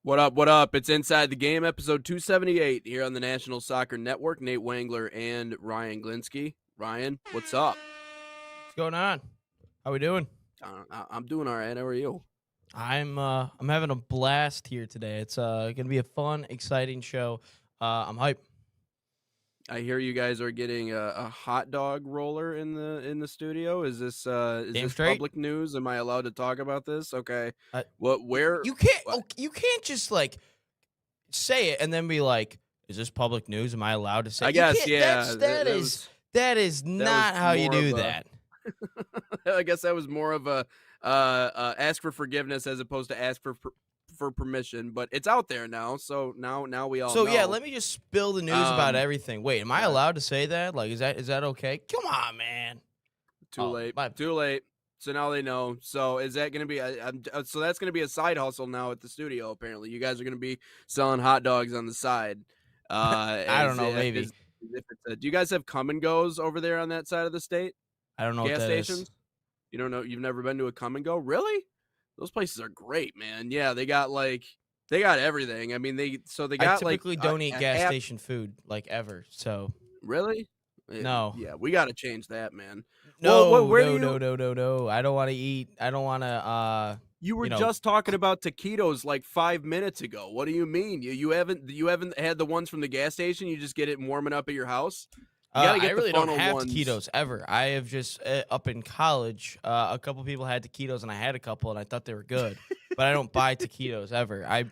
What up? What up? It's Inside the Game, episode 278 here on the National Soccer Network. Nate Wangler and Ryan Glinsky. Ryan, what's up? What's going on? How we doing? I'm doing all right. How are you? I'm having a blast here today. It's gonna be a fun, exciting show. I'm hyped. I hear you guys are getting a hot dog roller in the studio. Is this public news? Am I allowed to talk about this? Okay. Where you can't you can't just like say it and then be like, is this public news? Am I allowed to say? I guess yeah. That is not how you do that. I guess that was more of a ask for forgiveness as opposed to ask for permission, but it's out there now. So now we all know. Yeah, let me just spill the news about everything. Wait, am I allowed to say that? Like, is that okay? Come on, man. Too late. So now they know. So is that going to be so that's going to be a side hustle now at the studio? Apparently, you guys are going to be selling hot dogs on the side. I don't know. Maybe. Do you guys have come and goes over there on that side of the state? I don't know. Gas what that stations. Is. You don't know. You've never been to a come and go, really? Those places are great, man. Yeah, they got everything. I mean, I typically don't eat gas station food like ever. So really, no. Yeah, we got to change that, man. No, no. I don't want to eat. I don't want to. You were just talking about taquitos like 5 minutes ago. What do you mean? You haven't had the ones from the gas station? You just get it warming up at your house? I really don't have taquitos ever. I have just up in college, a couple people had taquitos, and I had a couple, and I thought they were good. But I don't buy taquitos ever. I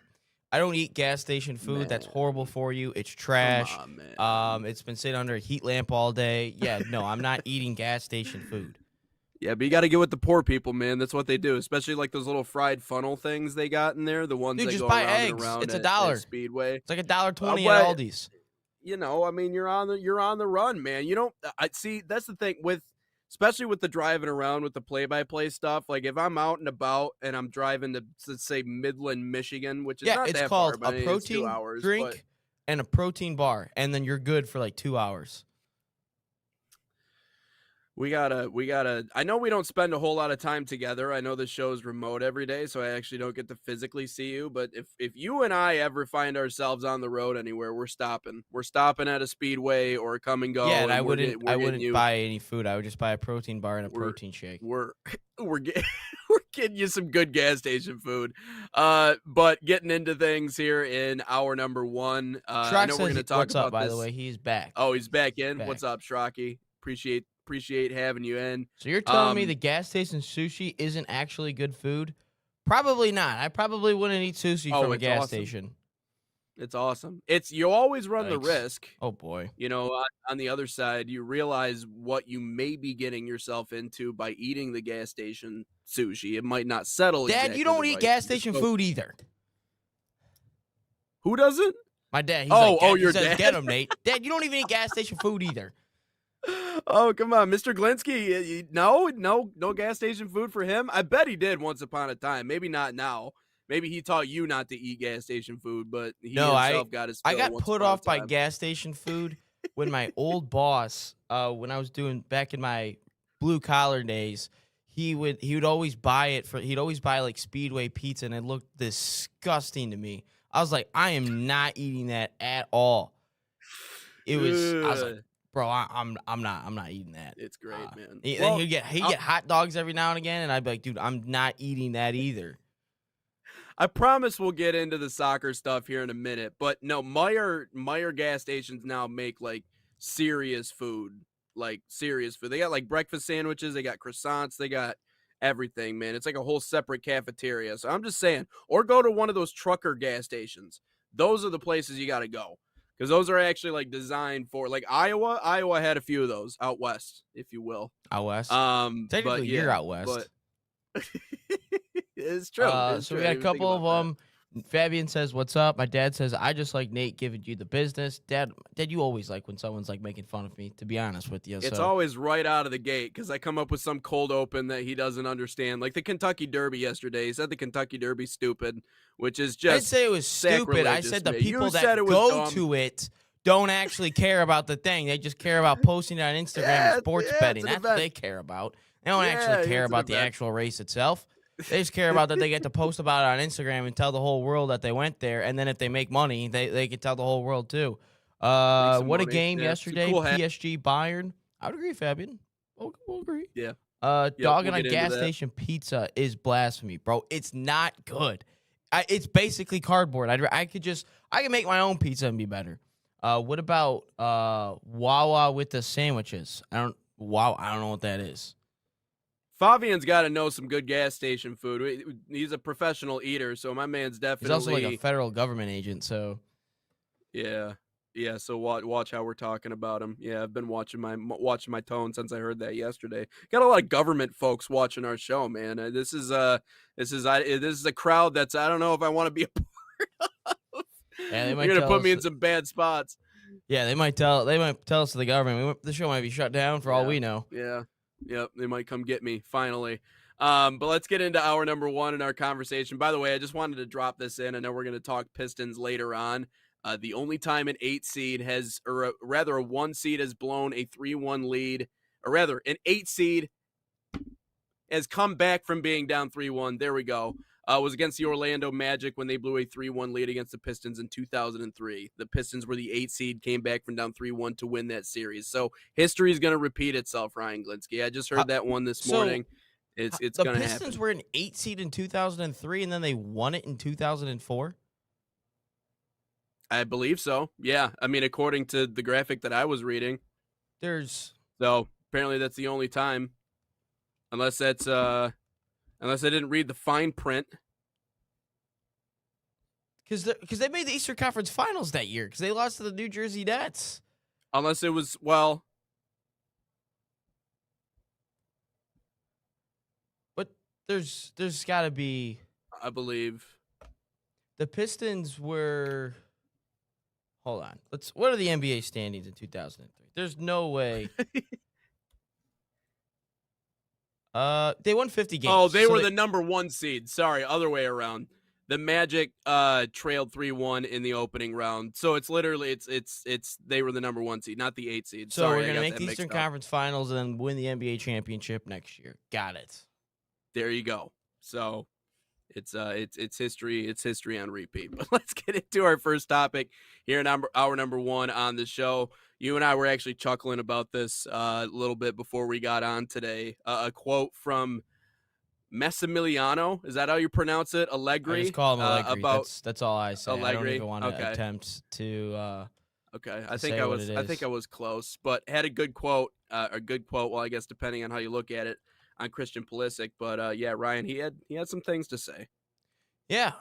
don't eat gas station food. Man. That's horrible for you. It's trash. Come on, man. It's been sitting under a heat lamp all day. Yeah, no, I'm not eating gas station food. Yeah, but you got to get with the poor people, man. That's what they do, especially like those little fried funnel things they got in there. The ones that go around and around. It's $1 at Speedway. It's like $1.20 at Aldi's. You know, I mean, you're on the run, man. You don't. I see. That's the thing especially with the driving around with the play-by-play stuff. Like if I'm out and about and I'm driving to let's say Midland, Michigan, which is not that far, it's called a protein drink and a protein bar, and then you're good for like 2 hours. We gotta. I know we don't spend a whole lot of time together. I know the show's remote every day, so I actually don't get to physically see you. But if you and I ever find ourselves on the road anywhere, we're stopping. We're stopping at a Speedway or a come and go. Yeah, and I wouldn't buy any food. I would just buy a protein bar and a protein shake. We're getting you some good gas station food. But getting into things here in hour number one. I know we're going to talk about this. By the way, he's back. Oh, he's back in. What's up, Shrocky? Appreciate having you in. So you're telling me the gas station sushi isn't actually good food? Probably not. I probably wouldn't eat sushi from a gas station. It's awesome. You always run the risk. Oh boy. You know, on the other side, you realize what you may be getting yourself into by eating the gas station sushi. It might not settle. Dad, exactly you don't eat gas station food either. Who doesn't? My dad. Your dad. Get him, Nate. Dad, you don't even eat gas station food either. Oh, come on, Mr. Glinsky. No gas station food for him. I bet he did once upon a time. Maybe not now. Maybe he taught you not to eat gas station food, but he himself got his fill. I got put off by gas station food when my old boss, when I was doing back in my blue collar days, he would always buy he'd always buy like Speedway pizza, and it looked disgusting to me. I was like, I am not eating that at all. I was like, bro, I'm not eating that. It's great, man. He'd get hot dogs every now and again, and I'd be like, dude, I'm not eating that either. I promise we'll get into the soccer stuff here in a minute, but no, Meyer gas stations now make like serious food. They got like breakfast sandwiches, they got croissants, they got everything, man. It's like a whole separate cafeteria. So I'm just saying, or go to one of those trucker gas stations. Those are the places you got to go. Because those are actually like designed for like Iowa. Iowa had a few of those out west, if you will. Out west. Technically, you're out west. But it's true. So we got a couple of them. Fabian says, "What's up?" My dad says, "I just like Nate giving you the business." Dad, you always like when someone's like making fun of me. To be honest with you, it's always right out of the gate because I come up with some cold open that he doesn't understand. Like the Kentucky Derby yesterday, he said the Kentucky Derby's stupid, which is just. I didn't say it was stupid. I said the people that go to it don't actually care about the thing. They just care about posting it on Instagram and sports betting. That's what they care about. They don't actually care about the actual race itself. They just care about that they get to post about it on Instagram and tell the whole world that they went there. And then if they make money, they can tell the whole world too. Make some What a money. game Yeah, it's a yesterday. cool hat. PSG Bayern. I would agree, Fabian. We'll agree. Yeah. Yep, Dogging we'll on get into gas that. station pizza is blasphemy, bro. It's not good. It's basically cardboard. I can make my own pizza and be better. What about Wawa with the sandwiches? I don't know what that is. Fabian's got to know some good gas station food. He's a professional eater, so my man's definitely. He's also like a federal government agent, so Yeah. So watch how we're talking about him. Yeah, I've been watching my tone since I heard that yesterday. Got a lot of government folks watching our show, man. This is a crowd that's I don't know if I want to be a part of. yeah, they might You're gonna tell put us me in some bad spots. Yeah, they might tell us to the government. The show might be shut down for all we know. Yeah. Yep, they might come get me finally. But let's get into hour number 1 in our conversation. By the way, I just wanted to drop this in. I know we're going to talk Pistons later on. The only time an 8 seed has, or rather a 1 seed has blown a 3-1 lead, or rather an 8 seed has come back from being down 3-1. There we go. Was against the Orlando Magic when they blew a 3-1 lead against the Pistons in 2003. The Pistons were the 8 seed, came back from down 3-1 to win that series. So history is going to repeat itself, Ryan Glinsky. I just heard that one this morning. It's going to happen. The Pistons were an 8 seed in 2003, and then they won it in 2004? I believe so. Yeah. I mean, according to the graphic that I was reading. So apparently that's the only time. Unless I didn't read the fine print. Because they made the Eastern Conference Finals that year because they lost to the New Jersey Nets. Unless it was, well. But there's got to be. I believe. The Pistons were. Hold on. What are the NBA standings in 2003? There's no way. They won 50 games. Oh, they were the number 1 seed. Sorry, other way around. The Magic trailed 3-1 in the opening round. So it's literally it's they were the number 1 seed, not the 8 seed. So Sorry, we're gonna make the Eastern Conference Finals and then win the NBA championship next year. Got it. There you go. So it's history. It's history on repeat. But let's get into our first topic here in hour number 1 on the show. You and I were actually chuckling about this a little bit before we got on today. A quote from Massimiliano. Is that how you pronounce it? Allegri. I just call him Allegri. That's all I say. Allegri. I don't even want to attempt to. Okay, I think I was close, but had a good quote. Well, I guess depending on how you look at it, on Christian Pulisic. But yeah, Ryan, he had some things to say. Yeah,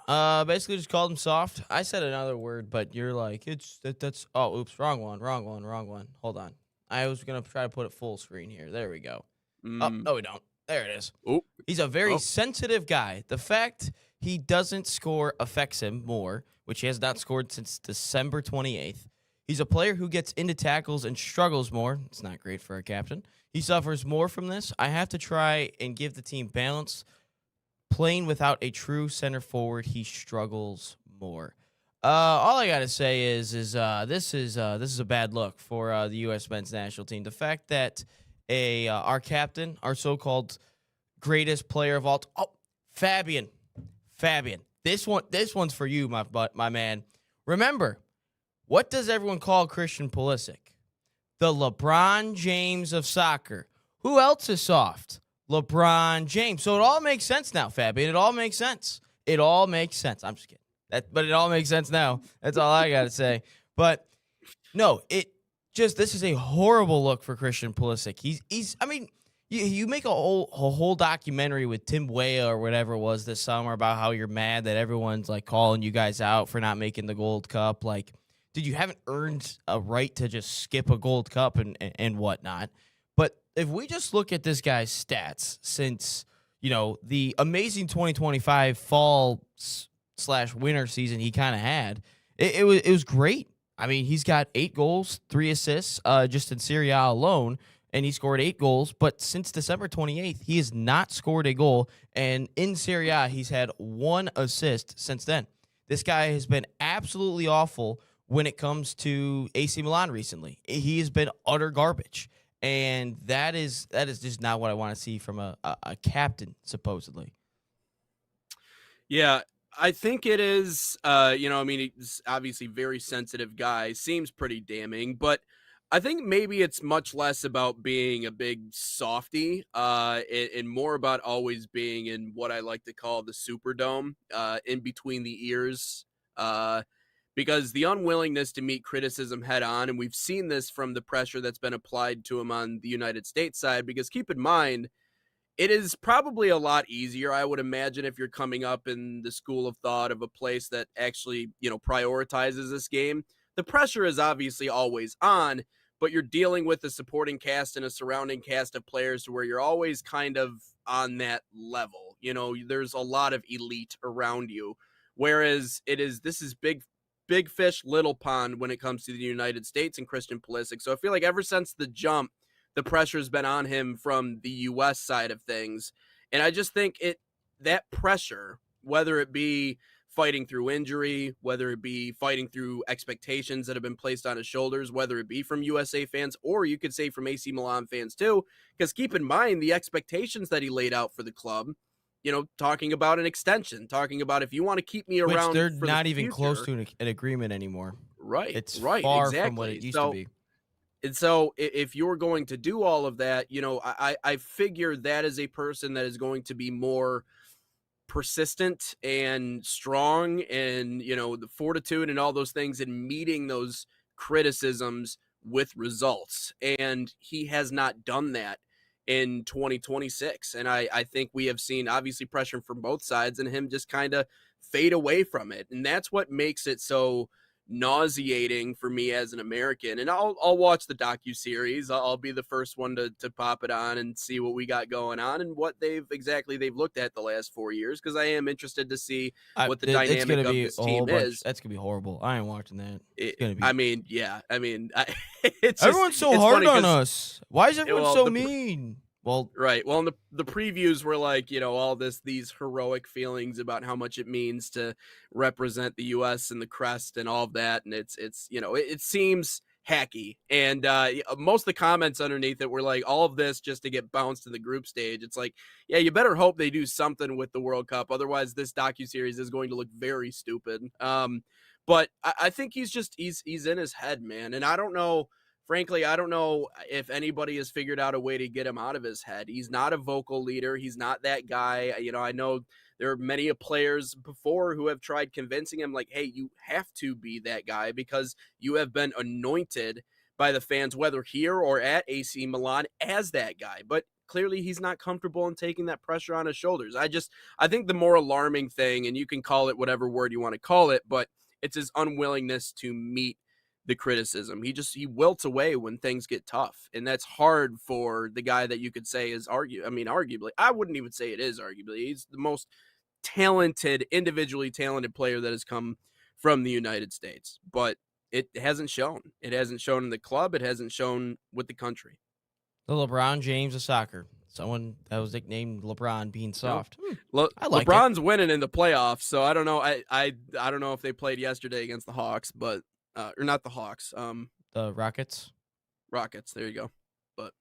basically just called him soft. I said another word, but you're like, that's oh, oops, wrong one. Hold on. I was going to try to put it full screen here. There we go. Oh, no, we don't. There it is. Ooh. He's a very sensitive guy. The fact he doesn't score affects him more, which he has not scored since December 28th. He's a player who gets into tackles and struggles more. It's not great for a captain. He suffers more from this. I have to try and give the team balance. Playing without a true center forward, he struggles more. All I gotta say is this is a bad look for the U.S. men's national team. The fact that our captain, our so-called greatest player of all, Fabian, this one's for you, my man. Remember, what does everyone call Christian Pulisic? The LeBron James of soccer. Who else is soft? LeBron James. So it all makes sense now, Fabian. It all makes sense. I'm just kidding. But it all makes sense now. That's all I got to say. But no, this is a horrible look for Christian Pulisic. He's I mean, you make a whole documentary with Tim Weah or whatever it was this summer about how you're mad that everyone's like calling you guys out for not making the Gold Cup. Like, dude, you haven't earned a right to just skip a Gold Cup and whatnot. But if we just look at this guy's stats since, the amazing 2025 fall/winter season he kind of had, it was great. I mean, he's got 8 goals, 3 assists just in Serie A alone, and he scored 8 goals. But since December 28th, he has not scored a goal, and in Serie A, he's had 1 assist since then. This guy has been absolutely awful when it comes to AC Milan recently. He has been utter garbage. And that is just not what I want to see from a captain, supposedly. Yeah, I think it is. I mean, he's obviously very sensitive guy. Seems pretty damning, but I think maybe it's much less about being a big softy, and more about always being in what I like to call the Superdome, in between the ears. Because the unwillingness to meet criticism head on, and we've seen this from the pressure that's been applied to him on the United States side. Because keep in mind, it is probably a lot easier, I would imagine, if you're coming up in the school of thought of a place that actually, prioritizes this game. The pressure is obviously always on, but you're dealing with a supporting cast and a surrounding cast of players to where you're always kind of on that level. There's a lot of elite around you. Whereas this is big fish, little pond when it comes to the United States and Christian Pulisic. So I feel like ever since the jump, the pressure's been on him from the US side of things. And I just think that pressure, whether it be fighting through injury, whether it be fighting through expectations that have been placed on his shoulders, whether it be from USA fans or you could say from AC Milan fans too, because keep in mind the expectations that he laid out for the club, talking about an extension, talking about if you want to keep me Which around they're for the not even close future. to an agreement anymore. Right, It's right, far from what exactly. it used to So be. and so if you're going to do all of that, I figure that is a person that is going to be more persistent and strong and, the fortitude and all those things and meeting those criticisms with results. And he has not done that in 2026. And I think we have seen obviously pressure from both sides and him just kind of fade away from it. And that's what makes it so nauseating for me as an American. And I'll watch the docu-series. I'll be the first one to pop it on and see what we got going on and what they've looked at the last 4 years, because I am interested to see what the It's dynamic gonna of be this a whole team bunch. is. That's gonna be horrible. I ain't watching that. It's It, gonna be. I mean, yeah, I mean, it's just Everyone's so it's hard funny on because us. Why is everyone well so the mean? Well, right. Well, and the previews were like, all these heroic feelings about how much it means to represent the US and the crest and all of that. And it seems hacky. And most of the comments underneath it were like all of this just to get bounced in the group stage. It's like, yeah, you better hope they do something with the World Cup. Otherwise, this docuseries is going to look very stupid. But I think he's in his head, man. And I don't know. Frankly, I don't know if anybody has figured out a way to get him out of his head. He's not a vocal leader. He's not that guy. I know there are many players before who have tried convincing him, like, hey, you have to be that guy because you have been anointed by the fans, whether here or at AC Milan, as that guy. But clearly he's not comfortable in taking that pressure on his shoulders. I think the more alarming thing, and you can call it whatever word you want to call it, but it's his unwillingness to meet the criticism. He wilts away when things get tough, and that's hard for the guy that you could say is arguably. I wouldn't even say it is arguably. He's the most talented, individually talented player that has come from the United States, but it hasn't shown. It hasn't shown in the club. It hasn't shown with the country. the LeBron James of soccer. Someone that was nicknamed LeBron being Nope. soft. I like it. LeBron's winning in the playoffs, so I don't know. I don't know if they played yesterday against the Hawks, but or not the Hawks. The Rockets. Rockets. There you go. But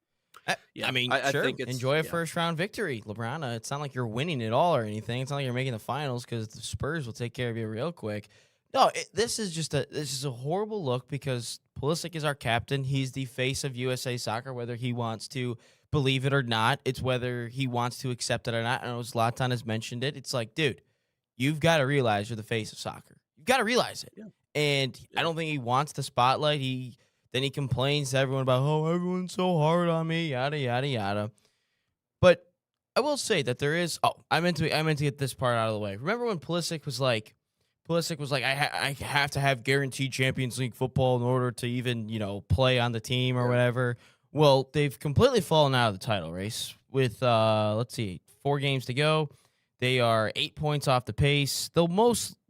yeah, I mean, I sure. think it's Enjoy a yeah. first round victory, LeBron. It's not like you're winning it all or anything. It's not like you're making the finals because the Spurs will take care of you real quick. No, this is a horrible look because Pulisic is our captain. He's the face of USA Soccer, whether he wants to believe it or not. It's whether he wants to accept it or not. I know Zlatan has mentioned it. It's like, dude, you've got to realize you're the face of soccer. You've got to realize it. Yeah. And I Yeah. don't think he wants the spotlight. Then he complains to everyone about, oh, everyone's so hard on me, yada yada yada. But I will say that there is. Oh, I meant to get this part out of the way. Remember when Pulisic was like, I have to have guaranteed Champions League football in order to even play on the team or Yeah. whatever. Well, they've completely fallen out of the title race with let's see, 4 games to go. They are 8 points off the pace.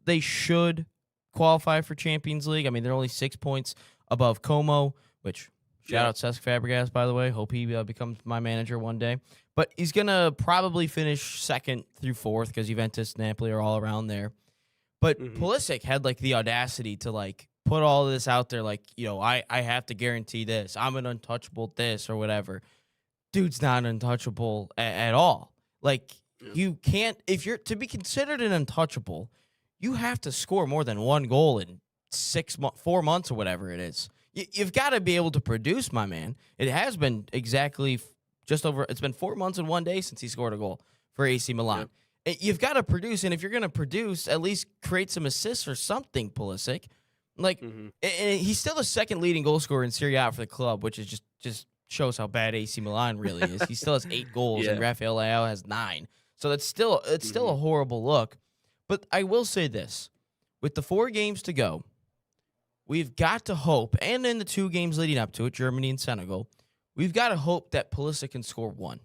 They should qualify for Champions League. I mean, they're only 6 points above Como, which shout out Cesc Fabregas, by the way. Hope he becomes my manager one day. But he's going to probably finish 2nd through 4th because Juventus, Napoli are all around there. But Pulisic had the audacity to put all this out there, I have to guarantee this. I'm an untouchable this or whatever. Dude's not untouchable at all. Yeah. you can't, if you're to be considered an untouchable, you have to score more than one goal in 4 months or whatever it is. You've got to be able to produce, my man. It has been exactly it's been 4 months and 1 day since he scored a goal for AC Milan. You've got to produce, and if you're going to produce, at least create some assists or something, Pulisic. Like, and he's still the second leading goal scorer in Serie A for the club, which is just shows how bad AC Milan really is. He still has 8 goals, and Rafael Leao has 9. So that's still a horrible look. But I will say this: with the 4 games to go, we've got to hope, and in the 2 games leading up to it, Germany and Senegal, we've got to hope that Pulisic can score 1.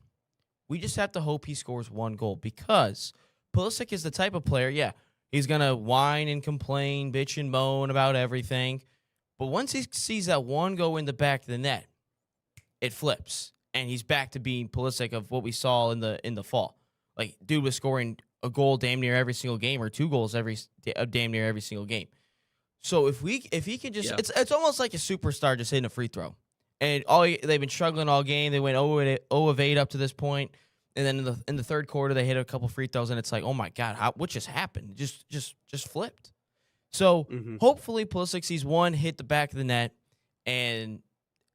We just have to hope he scores 1 goal, because Pulisic is the type of player, he's going to whine and complain, bitch and moan about everything. But once he sees that 1 go in the back of the net, it flips, and he's back to being Pulisic of what we saw in the fall. Like, dude was scoring a goal damn near every single game, or 2 goals damn near every single game. So if he can just, it's almost like a superstar just hitting a free throw. And they've been struggling all game. They went 0 of 8 up to this point, and then in the third quarter they hit a couple free throws, and it's like, oh my god, what just happened? Just flipped. So hopefully Pulisic sees 1 hit the back of the net, and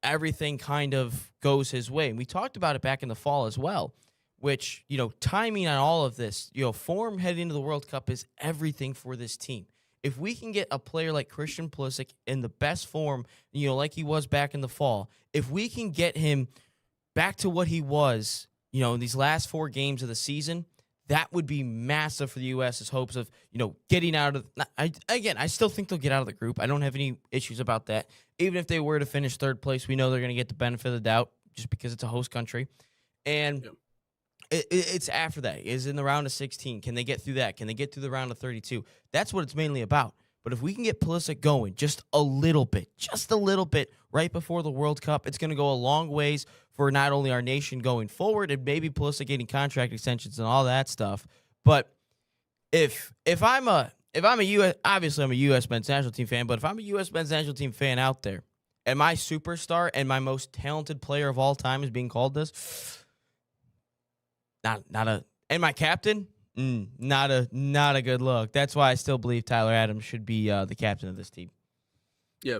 everything kind of goes his way. And we talked about it back in the fall as well, which, timing on all of this, form heading into the World Cup is everything for this team. If we can get a player like Christian Pulisic in the best form, like he was back in the fall, if we can get him back to what he was, in these last 4 games of the season, that would be massive for the U.S.'s hopes of, getting out of. I still think they'll get out of the group. I don't have any issues about that. Even if they were to finish 3rd place, we know they're going to get the benefit of the doubt just because it's a host country. And it's after that. Is in the round of 16. Can they get through that? Can they get through the round of 32? That's what it's mainly about. But if we can get Pulisic going just a little bit right before the World Cup, it's going to go a long ways for not only our nation going forward and maybe Pulisic getting contract extensions and all that stuff. But if I'm a US, obviously I'm a US men's national team fan, but if I'm a US men's national team fan out there and my superstar and my most talented player of all time is being called this, and my captain, not a good look. That's why I still believe Tyler Adams should be the captain of this team. Yeah.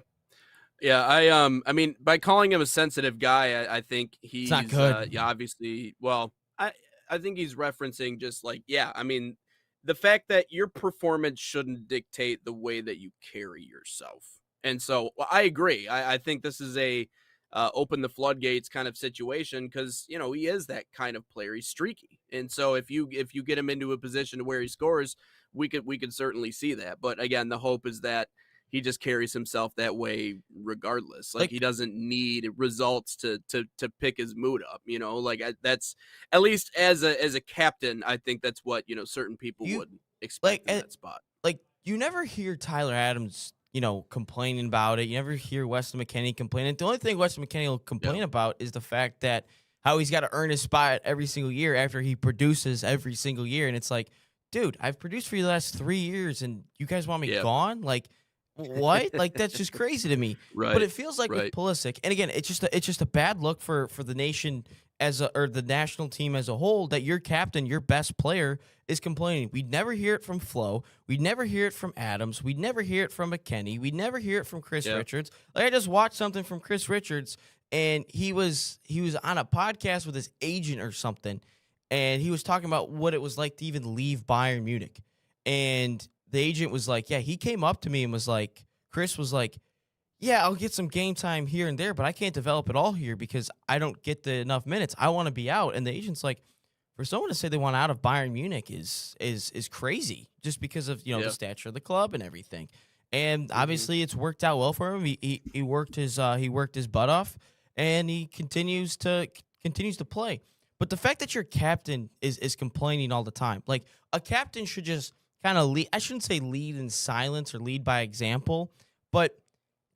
I mean, by calling him a sensitive guy, I think he's not good. Obviously. Well, I think he's referencing just like, I mean, the fact that your performance shouldn't dictate the way that you carry yourself. And so I agree. I think this is a open the floodgates kind of situation, because he is that kind of player. He's streaky, and so if you get him into a position where he scores, we could certainly see that. But again, the hope is that he just carries himself that way regardless. Like he doesn't need results to pick his mood up. That's, at least as a captain, I think that's what certain people would expect in that spot. Like, you never hear Tyler Adams complaining about it. You never hear Weston McKennie complaining. The only thing Weston McKennie will complain about is the fact that how he's got to earn his spot every single year after he produces every single year. And it's like, dude, I've produced for you the last 3 years, and you guys want me gone? Like, what? Like, that's just crazy to me. Right. But it feels like with Pulisic, and again, it's just a bad look for the nation or the national team as a whole, that your captain, your best player, is complaining. We'd never hear it from Flo. We'd never hear it from Adams. We'd never hear it from McKennie. We'd never hear it from Chris Richards. Like, I just watched something from Chris Richards, and he was on a podcast with his agent or something, and he was talking about what it was like to even leave Bayern Munich. And the agent was like, he came up to me and was like, Chris was like, I'll get some game time here and there, but I can't develop it all here because I don't get enough minutes. I want to be out. And the agent's like, for someone to say they want out of Bayern Munich is crazy, just because of the stature of the club and everything. And obviously it's worked out well for him. He worked his butt off, and he continues to play. But the fact that your captain is complaining all the time, like, a captain should just kind of lead. I shouldn't say lead in silence or lead by example, but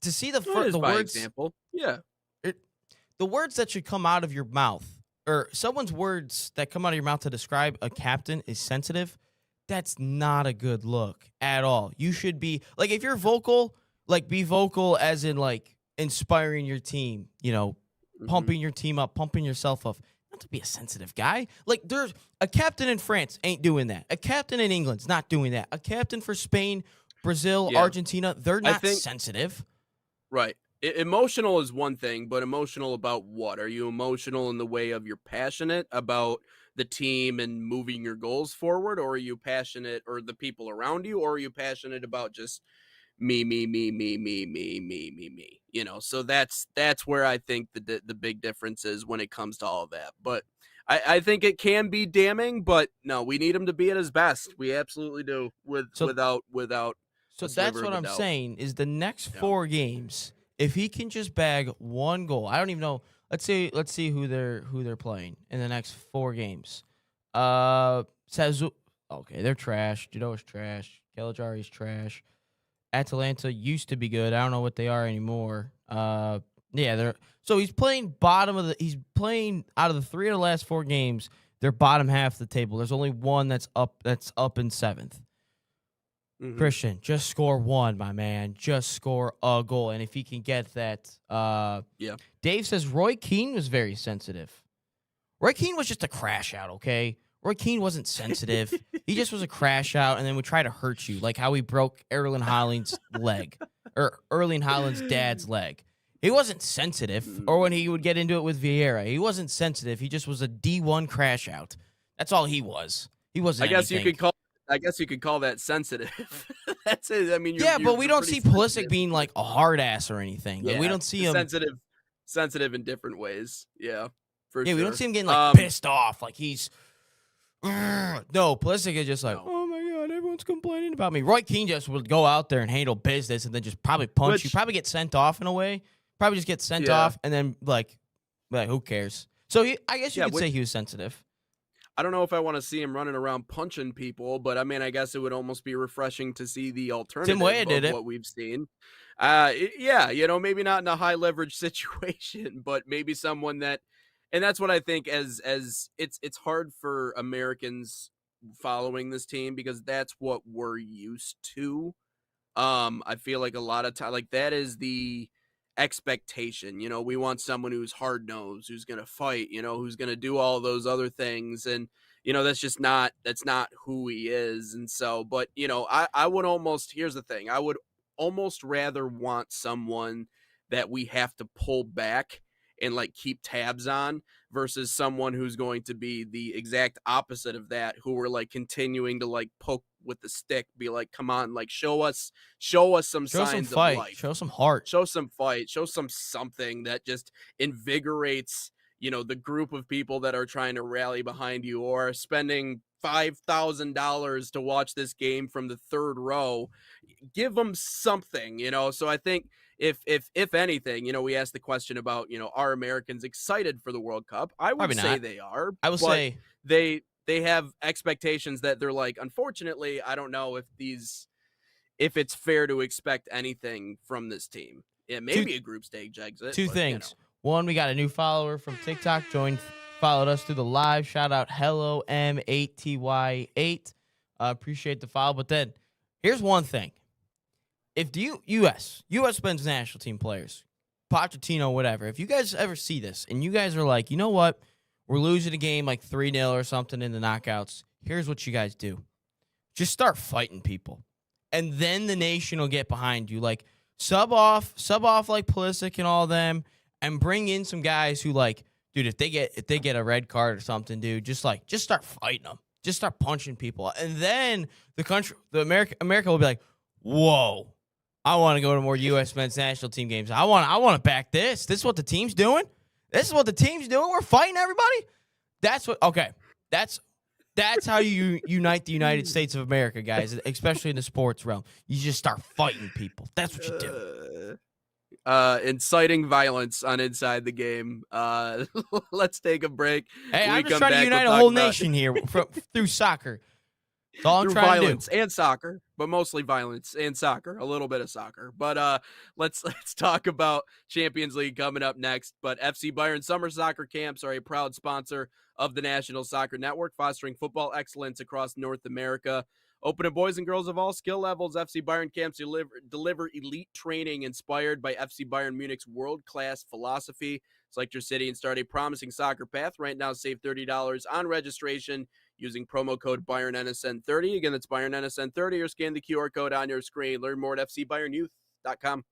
to see the words, example, the words that should come out of your mouth, or someone's words that come out of your mouth to describe a captain, is sensitive. That's not a good look at all. You should be like, if you're vocal, like, be vocal as in like inspiring your team, pumping your team up, pumping yourself up. not to be a sensitive guy. Like, there's a captain in France ain't doing that. A captain in England's not doing that. A captain for Spain, Brazil, Yeah. Argentina, they're I not think sensitive. right. Emotional is one thing, but emotional about what? Are you emotional in the way of you're passionate about the team and moving your goals forward, or are you passionate, or the people around you, or are you passionate about just me, me, me, me, me, me, me, me, me? So that's where I think the big difference is when it comes to all of that. But I think it can be damning, but no, we need him to be at his best. We absolutely do. So Without So a that's sliver what of a I'm doubt. saying is the next Yeah. 4 games, if he can just bag 1 goal, I don't even know. Let's see who they're playing in the next 4 games. Sazu, okay, they're trash. Judo's trash. Caligari's trash. Atalanta used to be good. I don't know what they are anymore. Yeah, he's playing he's playing out of the 3 of the last 4 games, they're bottom half of the table. There's only one that's up in 7th. Mhm. Christian, just score 1, my man. Just score a goal. And if he can get that, Yeah. Dave says Roy Keane was very sensitive. Roy Keane was just a crash out, okay? Roy Keane wasn't sensitive. He just was a crash out and then would try to hurt you, like how he broke Erling Haaland's leg, or Erling Haaland's dad's leg. He wasn't sensitive, or when he would get into it with Vieira. He wasn't sensitive. He just was a D1 crash out. That's all he was. He wasn't anything. I guess you could call that sensitive. That's it. I mean, Yeah, but we you're don't pretty see Pulisic sensitive. being like a hard ass or anything. Like, we Yeah, don't see him. sensitive in different ways. Yeah, for Yeah, sure. we don't see him getting like pissed off. Like he's no. Pulisic is just like, No. oh my god, everyone's complaining about me. Roy Keane just would go out there and handle business, and then just probably punch you. Which- Probably get sent off in a way. Probably just get sent Yeah. off, and then like who cares? So I guess you Yeah, could say he was sensitive. I don't know if I want to see him running around punching people, but I mean, I guess it would almost be refreshing to see the alternative Weah of did it. what we've seen. Yeah, maybe not in a high leverage situation, but maybe someone that, and that's what I think as it's hard for Americans following this team because that's what we're used to. I feel like a lot of time, like that is the expectation. We want someone who's hard nosed, who's gonna fight, who's gonna do all those other things, and that's not who he is. And so, but I would almost, here's the thing, I would almost rather want someone that we have to pull back and like keep tabs on versus someone who's going to be the exact opposite of that, who we're like continuing to like poke with the stick, be like, come on, like show us some Show some signs of fight. life, Show some heart. show some fight, show some something that just invigorates the group of people that are trying to rally behind you or spending $5,000 to watch this game from the third row. Give them something. So I think if anything, we asked the question about, are Americans excited for the World Cup? I would Probably say not. they are. I will but say they have expectations that they're like, unfortunately, I don't know if it's fair to expect anything from this team. It may be a group stage exit. Two but, things. One, we got a new follower from TikTok. Followed us through the live. Shout out Hello M8TY8. Appreciate the follow. But then here's one thing. If the U.S. men's national team players, Pochettino, whatever, if you guys ever see this and you guys are like, you know what, we're losing a game like 3-0 or something in the knockouts, here's what you guys do. Just start fighting people. And then the nation will get behind you. Like, sub off like Pulisic and all them, and bring in some guys who, like, dude, if they get a red card or something, dude, just start fighting them. Just start punching people. And then America will be like, whoa, I want to go to more U.S. men's national team games. I want to back this. This is what the team's doing. We're fighting everybody. That's how you unite the United States of America, guys, especially in the sports realm. You just start fighting people. That's what you do. Inciting violence on Inside the Game. Let's take a break. Hey, When I'm we just come trying to back, unite we'll a whole talk about- nation here through soccer. That's all I'm through trying violence to do. and soccer, but mostly violence and soccer, a little bit of soccer. But let's talk about Champions League coming up next. But FC Bayern summer soccer camps are a proud sponsor of the National Soccer Network, fostering football excellence across North America. Open to boys and girls of all skill levels, FC Bayern camps deliver elite training inspired by FC Bayern Munich's world-class philosophy. Select your city and start a promising soccer path. Right now, save $30 on registration using promo code BayernNSN30. Again, that's BayernNSN30, or scan the QR code on your screen. Learn more at FCBayernYouth.com.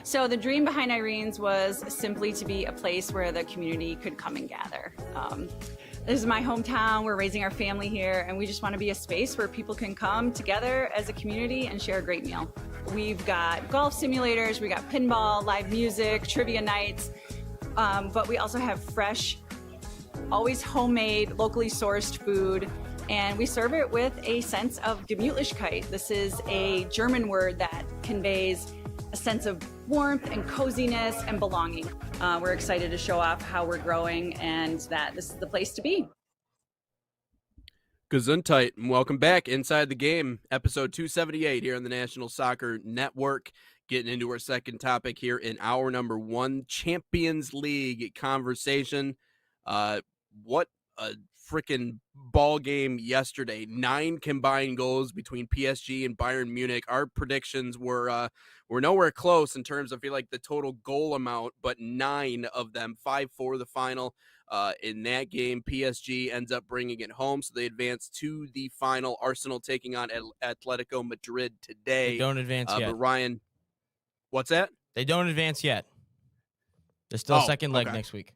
So the dream behind Irene's was simply to be a place where the community could come and gather. This is my hometown, we're raising our family here, and we just want to be a space where people can come together as a community and share a great meal. We've got golf simulators, we got pinball, live music, trivia nights, but we also have fresh, always homemade, locally sourced food, and we serve it with a sense of Gemütlichkeit. This is a German word that conveys a sense of warmth and coziness and belonging. We're excited to show off how we're growing and that this is the place to be. Gesundheit, and welcome back inside the game, episode 278 here on the National Soccer Network. Getting into our second topic here in hour number 1, Champions League conversation. What a freaking ball game yesterday. 9 combined goals between PSG and Bayern Munich. Our predictions were nowhere close in terms of, I feel like, the total goal amount, but 9 of them, 5-4 the final. In that game, PSG ends up bringing it home, so they advance to the final. Arsenal taking on Atletico Madrid today. They don't advance yet. But Ryan, what's that? They don't advance yet. There's still a second leg next week.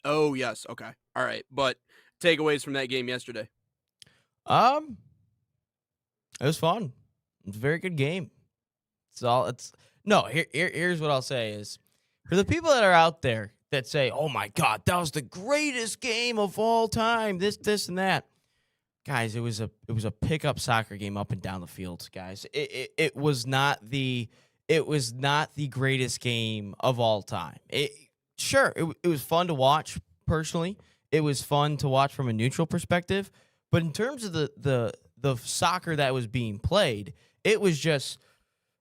Oh, yes. Okay. All right. But takeaways from that game yesterday? It was fun. It was a very good game. Here's what I'll say is, for the people that are out there that say, "Oh my God, that was the greatest game of all time," this and that, guys, it was a pickup soccer game up and down the field, guys. It was not the greatest game of all time. It was fun to watch personally. It was fun to watch from a neutral perspective, but in terms of the soccer that was being played, it was just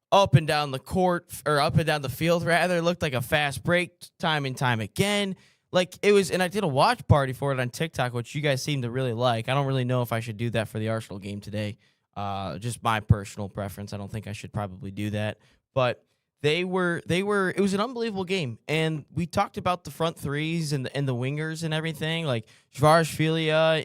up and down the court, or up and down the field, rather. It looked like a fast break time and time again. Like it was, and I did a watch party for it on TikTok, which you guys seem to really like. I don't really know if I should do that for the Arsenal game today. Just my personal preference. I don't think I should probably do that. But it was an unbelievable game. And we talked about the front threes and the wingers and everything, like Kvaratskhelia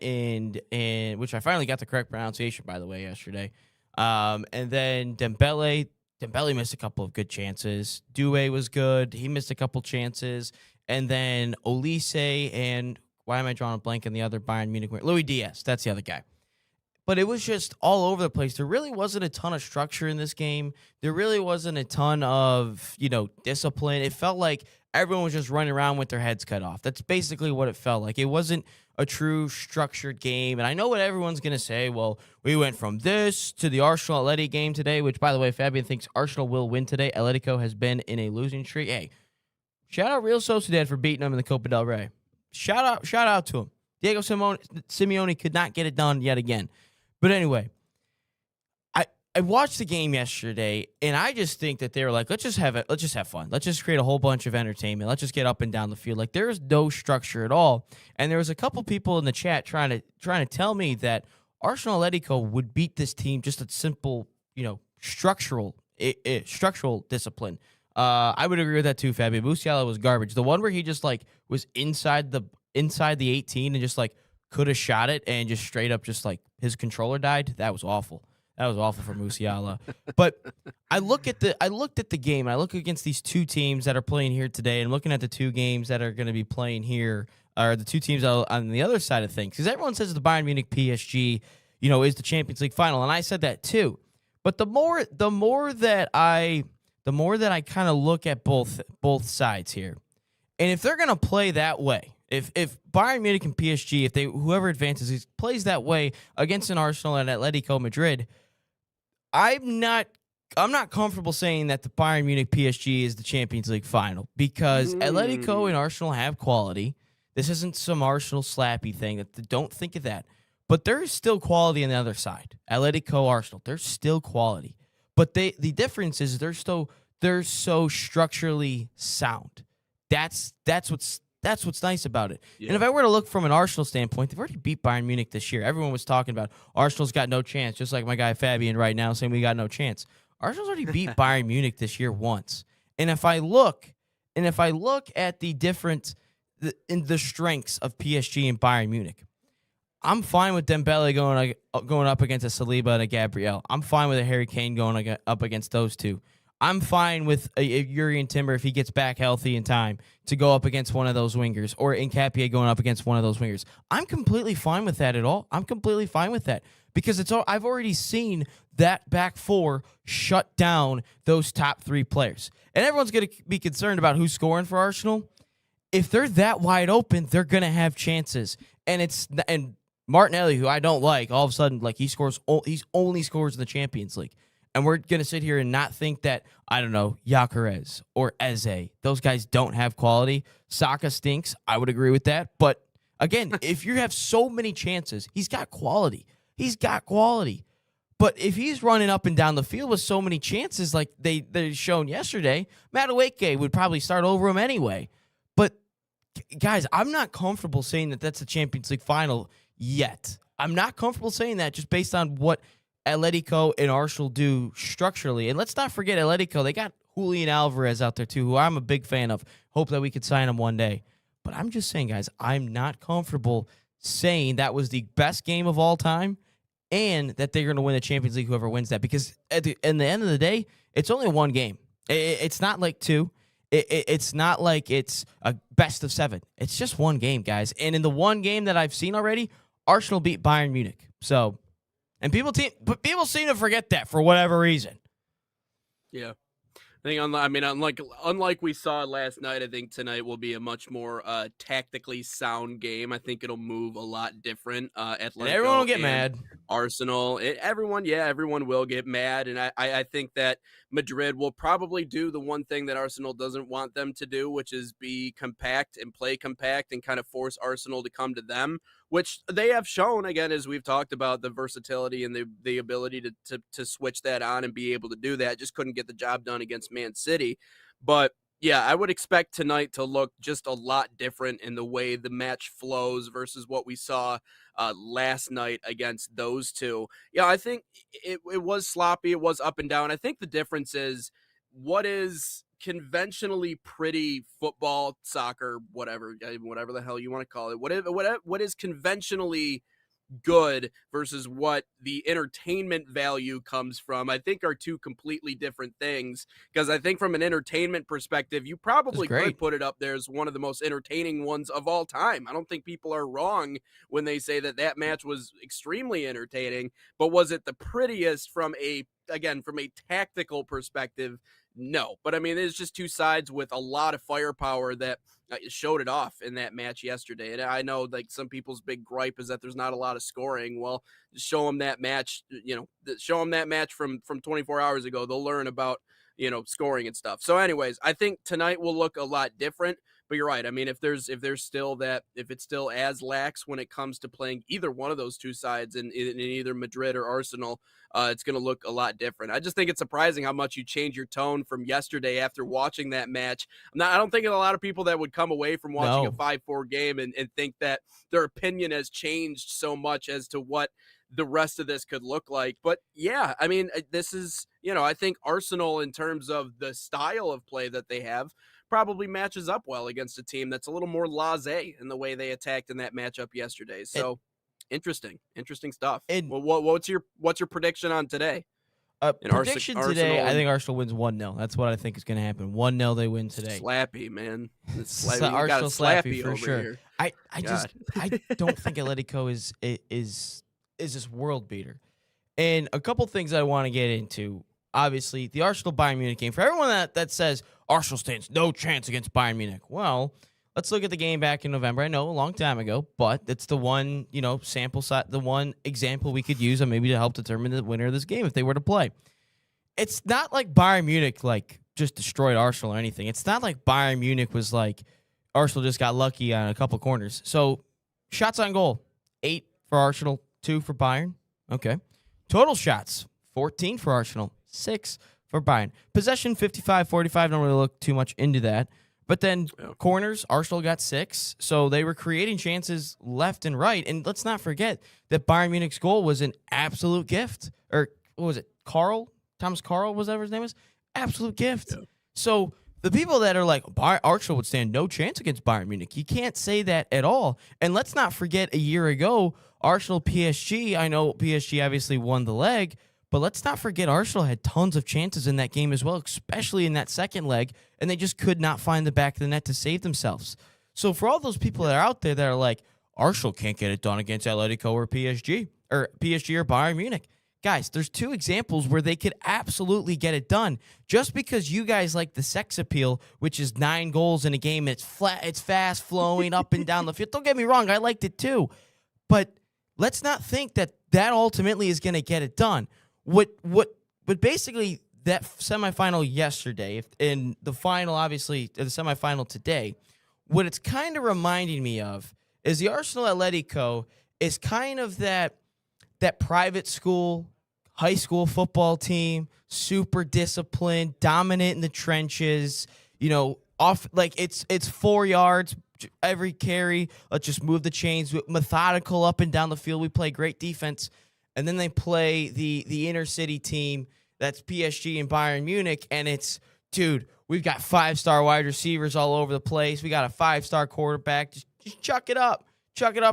and which I finally got the correct pronunciation, by the way, yesterday. And then Dembele missed a couple of good chances. Doué was good. He missed a couple chances. And then Olise and, why am I drawing a blank on the other Bayern Munich winger? Luis Diaz. That's the other guy. But it was just all over the place. There really wasn't a ton of structure in this game. There really wasn't a ton of, discipline. It felt like everyone was just running around with their heads cut off. That's basically what it felt like. It wasn't a true structured game. And I know what everyone's going to say. Well, we went from this to the Arsenal-Atleti game today, which, by the way, Fabian thinks Arsenal will win today. Atletico has been in a losing streak. Hey, shout out Real Sociedad for beating them in the Copa del Rey. Shout out to him. Diego Simeone could not get it done yet again. But anyway, I watched the game yesterday, and I just think that they were like, let's just have it. Let's just have fun. Let's just create a whole bunch of entertainment. Let's just get up and down the field. Like there is no structure at all. And there was a couple people in the chat trying to tell me that Arsenal Atletico would beat this team just a simple, structural discipline. I would agree with that too, Fabio. Musiala was garbage. The one where he just like was inside the 18 and just like could have shot it and just straight up just like his controller died. That was awful. That was awful for Musiala. But I looked at the game, and I look against these two teams that are playing here today, and looking at the two games that are going to be playing here, or the two teams on the other side of things. Because everyone says the Bayern Munich PSG, is the Champions League final, and I said that too. But the more that I kind of look at both sides here, and if they're going to play that way, if Bayern Munich and PSG, if whoever advances plays that way against an Arsenal and Atletico Madrid, I'm not comfortable saying that the Bayern Munich PSG is the Champions League final because Atletico and Arsenal have quality. This isn't some Arsenal slappy thing. Don't think of that. But there is still quality on the other side. Atletico, Arsenal, there's still quality. But the difference is they're so structurally sound. That's what's nice about it. Yeah. And if I were to look from an Arsenal standpoint, they've already beat Bayern Munich this year. Everyone was talking about Arsenal's got no chance, just like my guy Fabian right now saying we got no chance. Arsenal's already beat Bayern Munich this year once. And if I look at the difference in the strengths of PSG and Bayern Munich, I'm fine with Dembele going up against a Saliba and a Gabriel. I'm fine with a Harry Kane going up against those two. I'm fine with a Jurrien Timber if he gets back healthy in time to go up against one of those wingers, or Nketiah going up against one of those wingers. I'm completely fine with that at all. I'm completely fine with that because I've already seen that back four shut down those top three players. And everyone's going to be concerned about who's scoring for Arsenal. If they're that wide open, they're going to have chances. And Martinelli, who I don't like, all of a sudden like he's only scores in the Champions League. And we're going to sit here and not think that, I don't know, Gyökeres or Eze, those guys don't have quality. Saka stinks. I would agree with that. But, again, if you have so many chances, he's got quality. He's got quality. But if he's running up and down the field with so many chances like they're shown yesterday, Madueke would probably start over him anyway. But, guys, I'm not comfortable saying that that's the Champions League final yet. I'm not comfortable saying that just based on what Atletico and Arsenal do structurally. And let's not forget Atletico, they got Julian Alvarez out there too, who I'm a big fan of. Hope that we could sign him one day. But I'm just saying, guys, I'm not comfortable saying that was the best game of all time and that they're going to win the Champions League, whoever wins that. Because in the end of the day, it's only one game. It's not like two. It's not like it's a best of 7. It's just one game, guys. And in the one game that I've seen already, Arsenal beat Bayern Munich. So... And people seem to forget that for whatever reason. Yeah. I think, unlike we saw last night, I think tonight will be a much more tactically sound game. I think it'll move a lot different. Atletico and everyone will get mad. Arsenal, everyone will get mad. And I think that Madrid will probably do the one thing that Arsenal doesn't want them to do, which is be compact and play compact and kind of force Arsenal to come to them, which they have shown, again, as we've talked about, the versatility and the ability to switch that on and be able to do that. Just couldn't get the job done against Man City. But yeah, I would expect tonight to look just a lot different in the way the match flows versus what we saw last night against those two. Yeah, I think it was sloppy. It was up and down. I think the difference is what is conventionally pretty football, soccer, whatever the hell you want to call it. What is conventionally good versus what the entertainment value comes from, I think are two completely different things. Because I think from an entertainment perspective, you probably could put it up there as one of the most entertaining ones of all time. I don't think people are wrong when they say that match was extremely entertaining, but was it the prettiest from a tactical perspective? No. But I mean, there's just two sides with a lot of firepower that showed it off in that match yesterday. And I know like some people's big gripe is that there's not a lot of scoring. Well, show them that match, from 24 hours ago. They'll learn about, scoring and stuff. So anyways, I think tonight will look a lot different But you're right. I mean, if it's still as lax when it comes to playing either one of those two sides in either Madrid or Arsenal, it's going to look a lot different. I just think it's surprising how much you change your tone from yesterday after watching that match. I don't think a lot of people that would come away from watching a 5-4 game and think that their opinion has changed so much as to what the rest of this could look like. But yeah, I mean, this is, I think Arsenal, in terms of the style of play that they have, probably matches up well against a team that's a little more laissez in the way they attacked in that matchup yesterday. So interesting stuff. Well, what's your prediction on today? Prediction today, I think Arsenal wins 1-0. That's what I think is going to happen. 1-0 they win today. Slappy, man. Arsenal slappy for sure. Here. I don't think Atletico is this world beater. And a couple things I want to get into. Obviously, the Arsenal Bayern Munich game. For everyone that says Arsenal stands no chance against Bayern Munich, well, let's look at the game back in November. I know a long time ago, but it's the one, sample size, the one example we could use maybe to help determine the winner of this game if they were to play. It's not like Bayern Munich just destroyed Arsenal or anything. It's not like Bayern Munich was like Arsenal just got lucky on a couple corners. So shots on goal, 8 for Arsenal, 2 for Bayern. Okay. Total shots, 14 for Arsenal, 6 for Bayern. Possession, 55-45. Don't really look too much into that. But then corners, Arsenal got 6. So they were creating chances left and right. And let's not forget that Bayern Munich's goal was an absolute gift. Or what was it? Thomas Carl, was that his name was? Absolute gift. Yeah. So the people that are like, Arsenal would stand no chance against Bayern Munich, you can't say that at all. And let's not forget a year ago, Arsenal PSG, I know PSG obviously won the leg, but let's not forget Arsenal had tons of chances in that game as well, especially in that second leg, and they just could not find the back of the net to save themselves. So for all those people that are out there that are like, Arsenal can't get it done against Atletico or PSG or Bayern Munich, guys, there's 2 examples where they could absolutely get it done. Just because you guys like the sex appeal, which is 9 goals in a game, and it's fast flowing up and down the field. Don't get me wrong, I liked it too. But let's not think that ultimately is going to get it done. What basically that semifinal yesterday and the final, obviously, the semifinal today, what it's kind of reminding me of is the Arsenal Atletico is kind of that private school, high school football team, super disciplined, dominant in the trenches, it's 4 yards every carry. Let's just move the chains, methodical up and down the field. We play great defense. And then they play the inner city team, that's PSG and Bayern Munich, and it's, dude, we've got 5-star wide receivers all over the place. We got a 5-star quarterback. Just chuck it up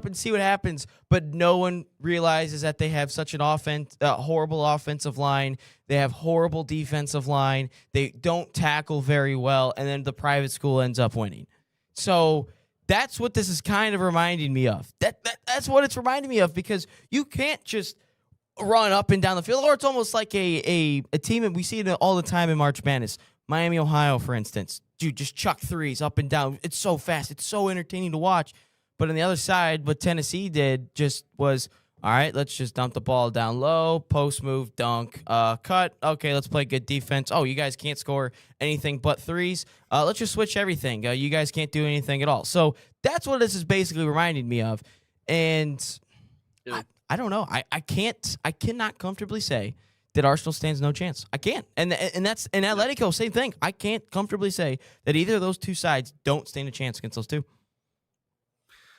and see what happens. But no one realizes that they have such an horrible offensive line. They have horrible defensive line. They don't tackle very well, and then the private school ends up winning. So that's what this is kind of reminding me of. That's what it's reminding me of, because you can't just run up and down the field, or it's almost like a team, and we see it all the time in March Madness. Miami, Ohio, for instance. Dude, just chuck threes up and down. It's so fast. It's so entertaining to watch. But on the other side, what Tennessee did just was, all right, let's just dump the ball down low, post move, dunk, cut. Okay, let's play good defense. Oh, you guys can't score anything but threes. Let's just switch everything. You guys can't do anything at all. So that's what this is basically reminding me of. And I don't know. I cannot comfortably say that Arsenal stands no chance. I can't. And Atletico, same thing. I can't comfortably say that either of those two sides don't stand a chance against those two.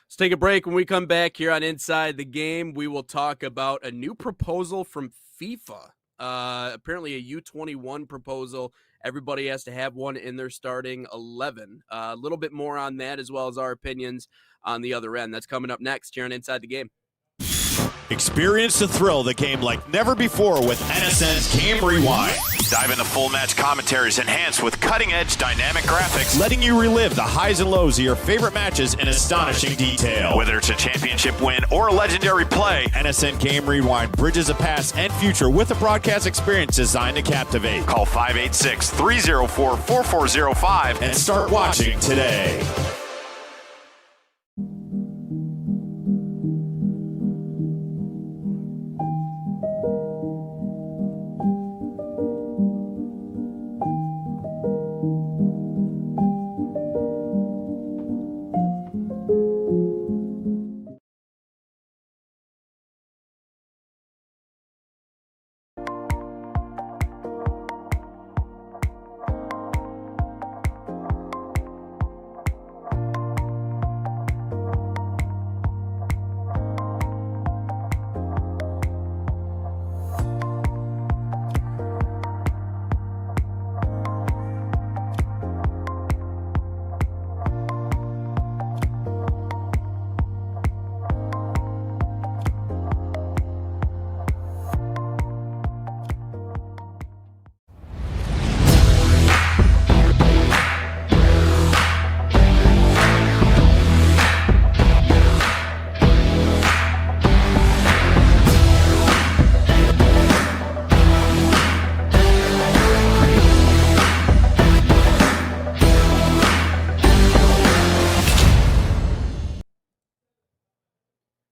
Let's take a break. When we come back here on Inside the Game, we will talk about a new proposal from FIFA. Apparently a U21 proposal. Everybody has to have one in their starting 11. A little bit more on that, as well as our opinions on the other end. That's coming up next here on Inside the Game. Experience the thrill of the game like never before with NSN's Game Rewind. Dive into full match commentaries enhanced with cutting-edge dynamic graphics, letting you relive the highs and lows of your favorite matches in astonishing detail. Whether it's a championship win or a legendary play, NSN Game Rewind bridges the past and future with a broadcast experience designed to captivate. Call 586-304-4405 and start watching today.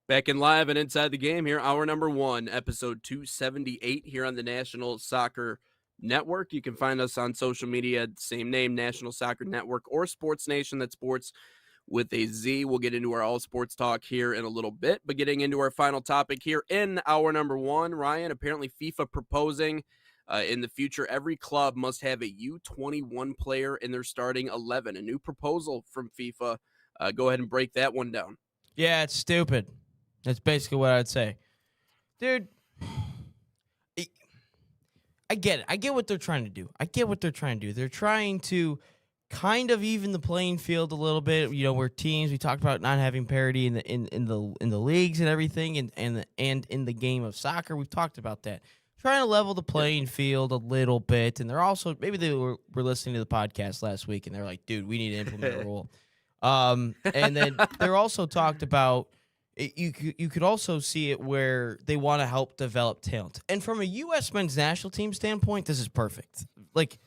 Back in live and inside the game here, hour number 1, episode 278 here on the National Soccer Network. You can find us on social media, same name, National Soccer Network, or Sports Nation, that's sports with a Z. We'll get into our all sports talk here in a little bit, but getting into our final topic here in hour number 1, Ryan, apparently FIFA proposing in the future, every club must have a U21 player in their starting 11. A new proposal from FIFA. Go ahead and break that one down. Yeah, it's stupid. That's basically what I'd say. Dude, I get it. I get what they're trying to do. They're trying to kind of even the playing field a little bit. You know, where teams, we talked about not having parity in the leagues and everything, and in the game of soccer, we've talked about that. Trying to level the playing field a little bit, and they're also, maybe they were listening to the podcast last week, and they're like, dude, we need to implement a rule. And then they're also talked about, you could also see it where they want to help develop talent. And from a U.S. men's national team standpoint, this is perfect. Like,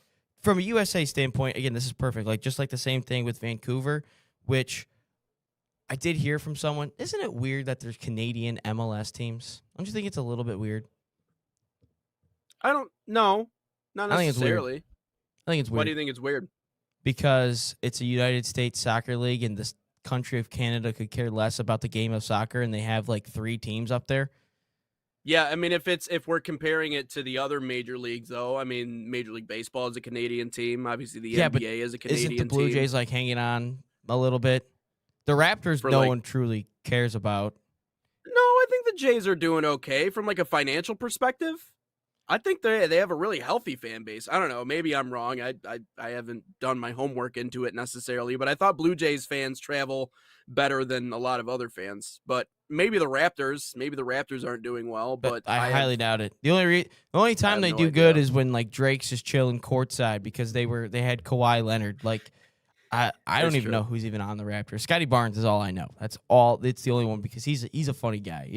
from a USA standpoint, again, this is perfect. Like, just like the same thing with Vancouver, which I did hear from someone. Isn't it weird that there's Canadian MLS teams? Don't you think it's a little bit weird? I don't know. Not necessarily. I think it's weird. Why do you think it's weird? Because it's a United States soccer league, and this country of Canada could care less about the game of soccer, and they have like 3 teams up there. Yeah, I mean, if we're comparing it to the other major leagues, though, I mean, Major League Baseball is a Canadian team. Obviously, the NBA is a Canadian team. Isn't the Blue Jays like hanging on a little bit? The Raptors, one truly cares about. No, I think the Jays are doing okay from like a financial perspective. I think they have a really healthy fan base. I don't know. Maybe I'm wrong. I haven't done my homework into it necessarily, but I thought Blue Jays fans travel better than a lot of other fans. But maybe the Raptors aren't doing well. But I highly doubt it. The only time they do good is when like Drake's just chilling courtside because they had Kawhi Leonard. Like I don't even know who's even on the Raptors. Scotty Barnes is all I know. That's all. It's the only one because he's a funny guy.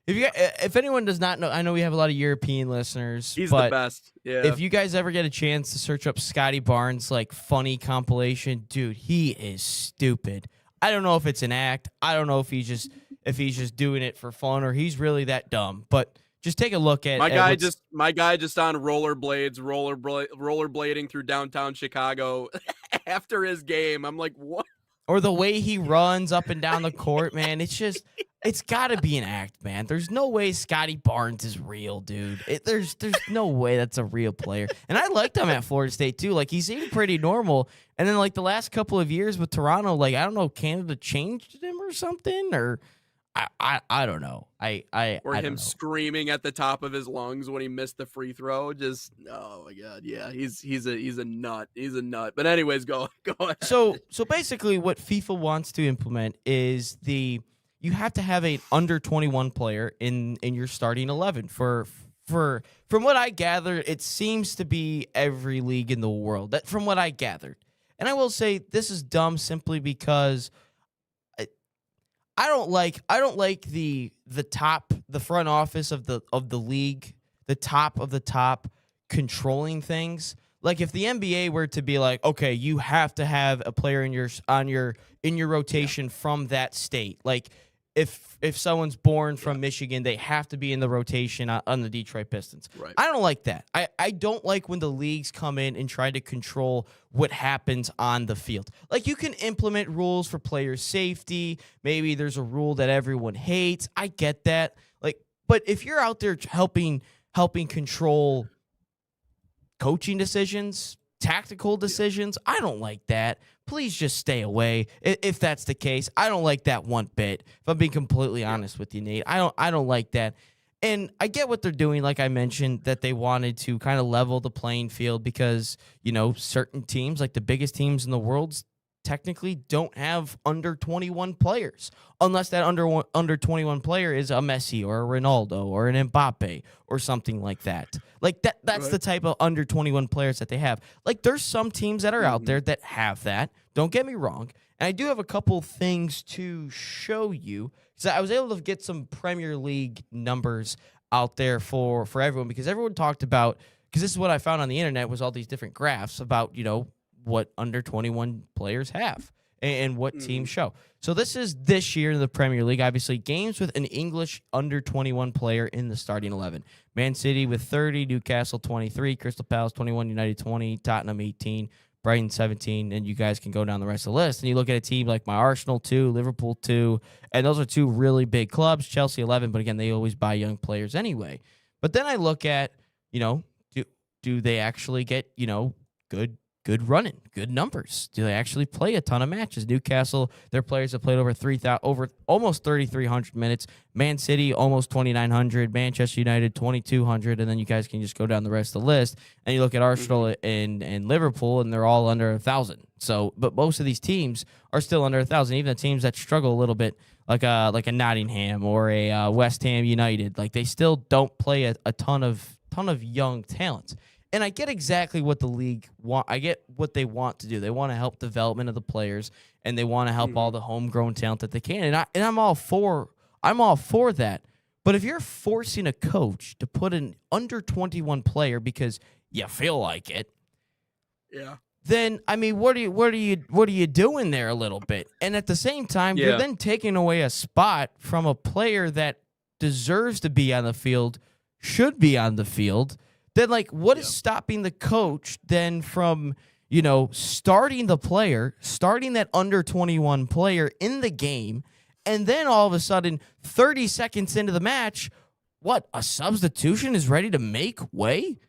If anyone does not know, I know we have a lot of European listeners. He's the best. Yeah. If you guys ever get a chance to search up Scotty Barnes, like funny compilation, dude, he is stupid. I don't know if it's an act. I don't know if he's just doing it for fun or he's really that dumb. But just take a look at my guy just on rollerblades, rollerblading through downtown Chicago after his game. I'm like, what? Or the way he runs up and down the court, man. It's got to be an act, man. There's no way Scotty Barnes is real, dude. There's no way that's a real player. And I liked him at Florida State, too. Like, he seemed pretty normal. And then, like, the last couple of years with Toronto, like, I don't know, Canada changed him or something? Or I don't know. I don't know. Screaming at the top of his lungs when he missed the free throw. Just, oh, my God. Yeah, he's a nut. He's a nut. But anyways, go ahead. So basically what FIFA wants to implement is you have to have an under 21 player in your starting 11 from what I gather, it seems to be every league in the world. That from what I gathered. And I will say this is dumb simply because I don't like the front office of the league, the top of the top controlling things. Like if the NBA were to be like, okay, you have to have a player in your rotation from that state. Like if someone's born from Michigan, they have to be in the rotation on the Detroit Pistons. Right. I don't like that. I don't like when the leagues come in and try to control what happens on the field. Like you can implement rules for player safety. Maybe there's a rule that everyone hates. I get that. Like, but if you're out there helping control coaching decisions, tactical decisions, I don't like that. Please just stay away if that's the case. I don't like that one bit. If I'm being completely honest with you, Nate, I don't like that. And I get what they're doing, like I mentioned, that they wanted to kind of level the playing field because, you know, certain teams, like the biggest teams in the world, technically don't have under 21 players unless that under 21 player is a Messi or a Ronaldo or an Mbappe or something like that. Like that's right. The type of under 21 players that they have. Like there's some teams that are out there that have that. Don't get me wrong. And I do have a couple things to show you because I was able to get some Premier League numbers out there for everyone because everyone talked about, because this is what I found on the internet was all these different graphs about, you know, what under 21 players have. and what teams show. So this year in the Premier League, obviously games with an English under 21 player in the starting 11. Man City with 30, Newcastle 23, Crystal Palace 21, United 20, Tottenham 18, Brighton 17, and you guys can go down the rest of the list. And you look at a team like my Arsenal 2, Liverpool 2, and those are two really big clubs, Chelsea 11, but again, they always buy young players anyway. But then I look at, do they actually get, good running, good numbers? Do they actually play a ton of matches? Newcastle, their players have played over almost 3,300 minutes. Man City, almost 2,900. Manchester United, 2,200. And then you guys can just go down the rest of the list. And you look at Arsenal and Liverpool, and they're all under 1,000. So, but most of these teams are still under 1,000. Even the teams that struggle a little bit, like a Nottingham or a West Ham United, like they still don't play a ton of young talent. And I get exactly what the league want. I get what they want to do. They want to help development of the players, and they want to help all the homegrown talent that they can. And I'm all for that. But if you're forcing a coach to put an under 21 player because you feel like it, then I mean, what are you doing there a little bit? And at the same time, you're then taking away a spot from a player that deserves to be on the field, should be on the field. Then, like, what is stopping the coach then from, starting that under 21 player in the game, and then all of a sudden, 30 seconds into the match, a substitution is ready to make way?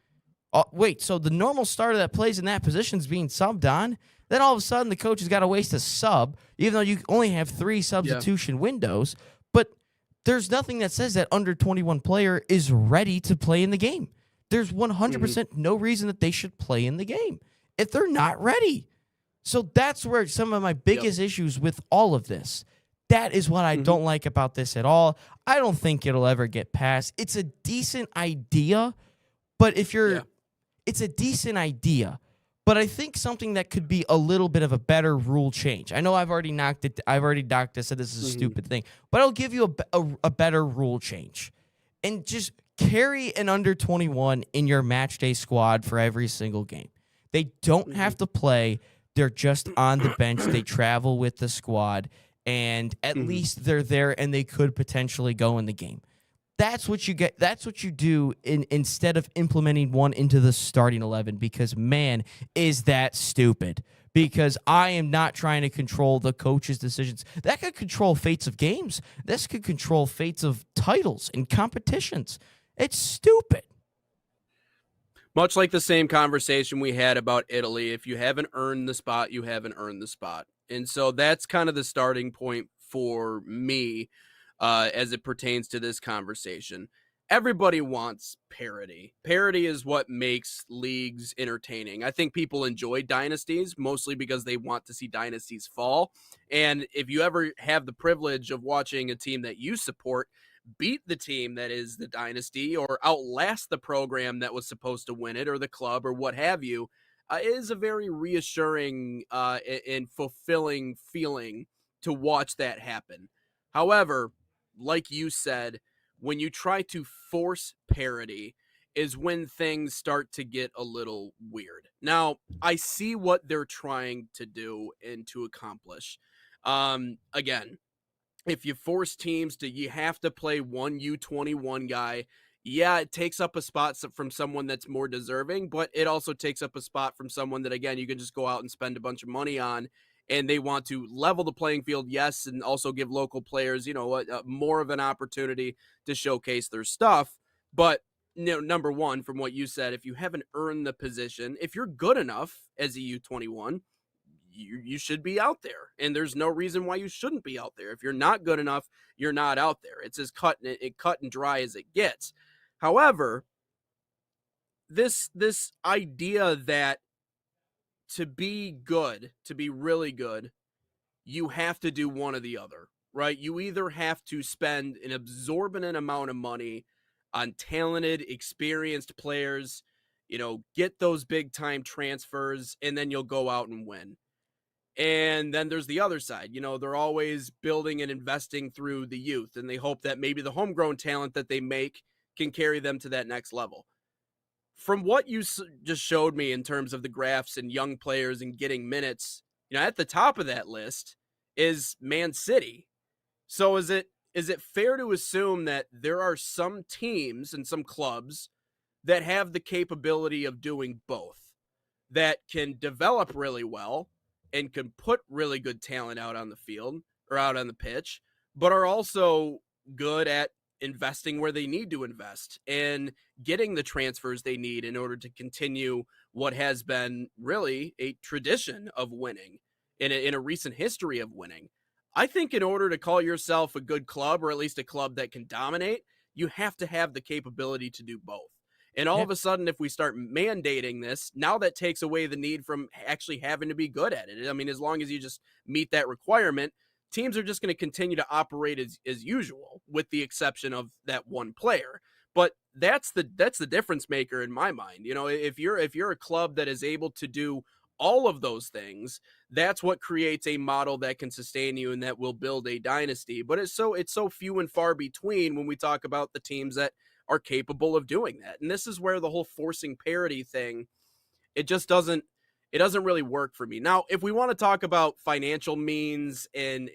Wait, so the normal starter that plays in that position is being subbed on? Then all of a sudden, the coach has got to waste a sub, even though you only have 3 substitution windows. But there's nothing that says that under 21 player is ready to play in the game. There's 100% no reason that they should play in the game if they're not ready. So that's where some of my biggest issues with all of this. That is what I don't like about this at all. I don't think it'll ever get passed. It's a decent idea, but it's a decent idea. But I think something that could be a little bit of a better rule change. I know I've already knocked it. I've already said this is a stupid thing, but I'll give you a better rule change, and just carry an under 21 in your match day squad for every single game. They don't have to play. They're just on the bench. They travel with the squad, and at least they're there, and they could potentially go in the game. That's what you get. That's what you do instead of implementing one into the starting 11, because, man, is that stupid. Because I am not trying to control the coach's decisions. That could control fates of games. This could control fates of titles and competitions. It's stupid. Much like the same conversation we had about Italy. If you haven't earned the spot, you haven't earned the spot. And so that's kind of the starting point for me as it pertains to this conversation. Everybody wants parity. Parity is what makes leagues entertaining. I think people enjoy dynasties mostly because they want to see dynasties fall. And if you ever have the privilege of watching a team that you support beat the team that is the dynasty or outlast the program that was supposed to win it or the club or what have you, it is a very reassuring and fulfilling feeling to watch that happen. However, like you said, when you try to force parity is when things start to get a little weird. Now, I see what they're trying to do and to accomplish. Again, if you force teams you have to play one U21 guy, it takes up a spot from someone that's more deserving, but it also takes up a spot from someone that, again, you can just go out and spend a bunch of money on, and they want to level the playing field, yes, and also give local players, more of an opportunity to showcase their stuff. But, number one, from what you said, if you haven't earned the position, if you're good enough as a U21, you should be out there, and there's no reason why you shouldn't be out there. If you're not good enough, you're not out there. It's as cut and dry as it gets. However, this idea that to be good, to be really good, you have to do one or the other, right? You either have to spend an exorbitant amount of money on talented, experienced players, get those big time transfers, and then you'll go out and win. And then there's the other side. They're always building and investing through the youth, and they hope that maybe the homegrown talent that they make can carry them to that next level. From what you just showed me in terms of the graphs and young players and getting minutes, at the top of that list is Man City. So is it fair to assume that there are some teams and some clubs that have the capability of doing both, that can develop really well and can put really good talent out on the field or out on the pitch, but are also good at investing where they need to invest and getting the transfers they need in order to continue what has been really a tradition of winning in a recent history of winning? I think in order to call yourself a good club, or at least a club that can dominate, you have to have the capability to do both. And all of a sudden, if we start mandating this, now that takes away the need from actually having to be good at it. I mean, as long as you just meet that requirement, teams are just going to continue to operate as usual, with the exception of that one player. But that's the difference maker in my mind. If you're a club that is able to do all of those things, that's what creates a model that can sustain you and that will build a dynasty. But it's so few and far between when we talk about the teams that are capable of doing that. And this is where the whole forcing parity thing, it doesn't really work for me. Now, if we want to talk about financial means and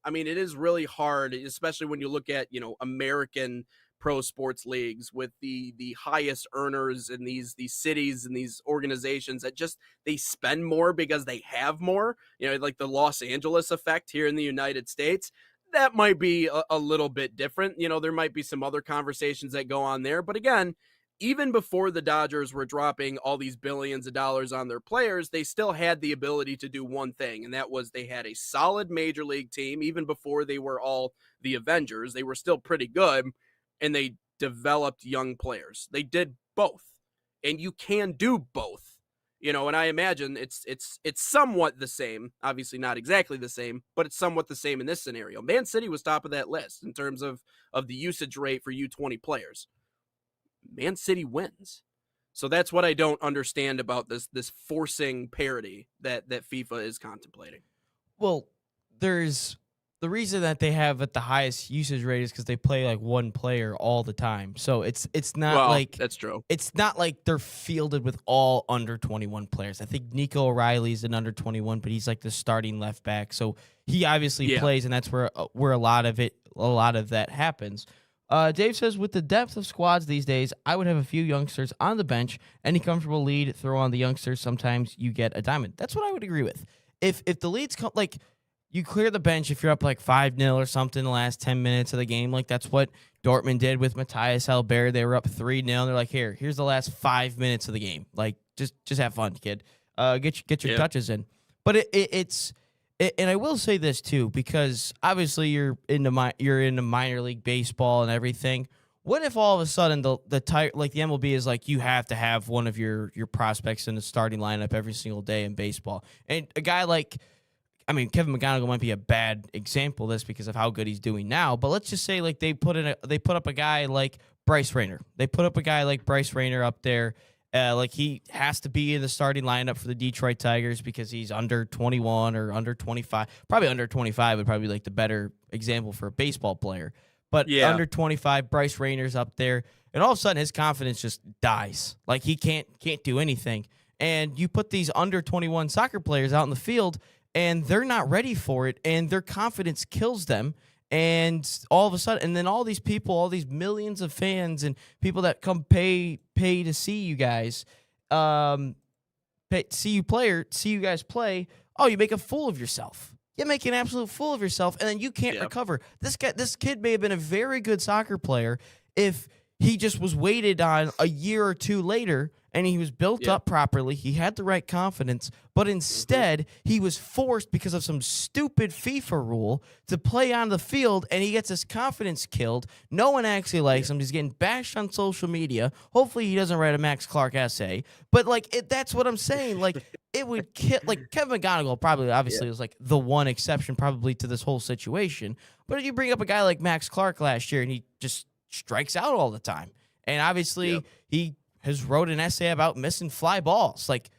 I mean, it is really hard, especially when you look at, American pro sports leagues with the highest earners in these cities and these organizations that just, they spend more because they have more, like the Los Angeles effect here in the United States. That might be a little bit different. There might be some other conversations that go on there. But again, even before the Dodgers were dropping all these billions of dollars on their players, they still had the ability to do one thing, and that was they had a solid major league team. Even before they were all the Avengers, they were still pretty good, and they developed young players. They did both, and you can do both. And I imagine it's somewhat the same, obviously not exactly the same, but it's somewhat the same in this scenario. Man City was top of that list in terms of the usage rate for U20 players. Man City wins. So that's what I don't understand about this forcing parity that FIFA is contemplating. Well, there's the reason that they have at the highest usage rate is because they play like one player all the time. So it's not that's true. It's not like they're fielded with all under 21 players. I think Nico O'Reilly's an under 21, but he's like the starting left back. So he obviously plays, and that's where a lot of that happens. Dave says, with the depth of squads these days, I would have a few youngsters on the bench. Any comfortable lead, throw on the youngsters. Sometimes you get a diamond. That's what I would agree with. If the leads come, like, you clear the bench if you're up like 5-0 or something in the last 10 minutes of the game. Like, that's what Dortmund did with Matthias Albert. They were up 3-0. They're like, here's the last 5 minutes of the game. Like, just have fun, kid. Get your touches in. But it's and I will say this too, because obviously you're into minor league baseball and everything. What if all of a sudden the MLB is like, you have to have one of your prospects in the starting lineup every single day in baseball, and a guy like, I mean, Kevin McGonigal might be a bad example of this because of how good he's doing now, but let's just say like they put up a guy like Bryce Rayner. They put up a guy like Bryce Rayner up there. Like, he has to be in the starting lineup for the Detroit Tigers because he's under 21 or under 25. Probably under 25 would probably be like the better example for a baseball player. But under 25, Bryce Rayner's up there, and all of a sudden his confidence just dies. Like, he can't do anything. And you put these under 21 soccer players out in the field, and they're not ready for it, and their confidence kills them. And all of a sudden, and then all these people, all these millions of fans and people that come pay to see you guys, see you guys play. Oh, you make a fool of yourself. You make an absolute fool of yourself, and then you can't recover. This kid may have been a very good soccer player if he just was waited on a year or two later, and he was built up properly. He had the right confidence, but instead he was forced because of some stupid FIFA rule to play on the field, and he gets his confidence killed. No one actually likes him. He's getting bashed on social media. Hopefully he doesn't write a Max Clark essay, but that's what I'm saying. Like, it would kill. Like, Kevin McGonigal probably obviously was like the one exception probably to this whole situation. But if you bring up a guy like Max Clark last year and he just strikes out all the time, and obviously he has wrote an essay about missing fly balls. Like,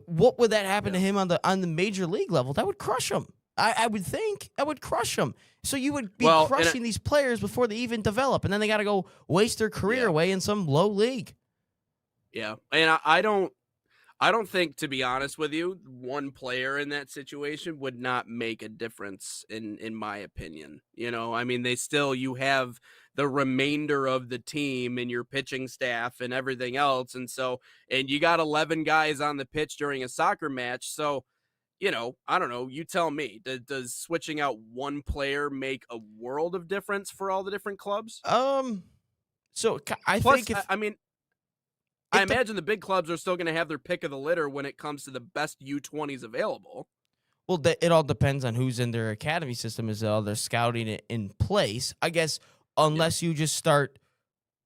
what would that happen to him on the major league level? That would crush him. I would think that would crush him. So you would be crushing these players before they even develop, and then they got to go waste their career away in some low league. Yeah, and I don't I don't think, to be honest with you, one player in that situation would not make a difference in my opinion. I mean, you have the remainder of the team and your pitching staff and everything else. And you got 11 guys on the pitch during a soccer match. So, I don't know, you tell me, does switching out one player make a world of difference for all the different clubs? So I Plus, think I mean, I imagine the big clubs are still going to have their pick of the litter when it comes to the best U20s available. Well, it all depends on who's in their academy system. Is all their scouting it in place? I guess unless you just start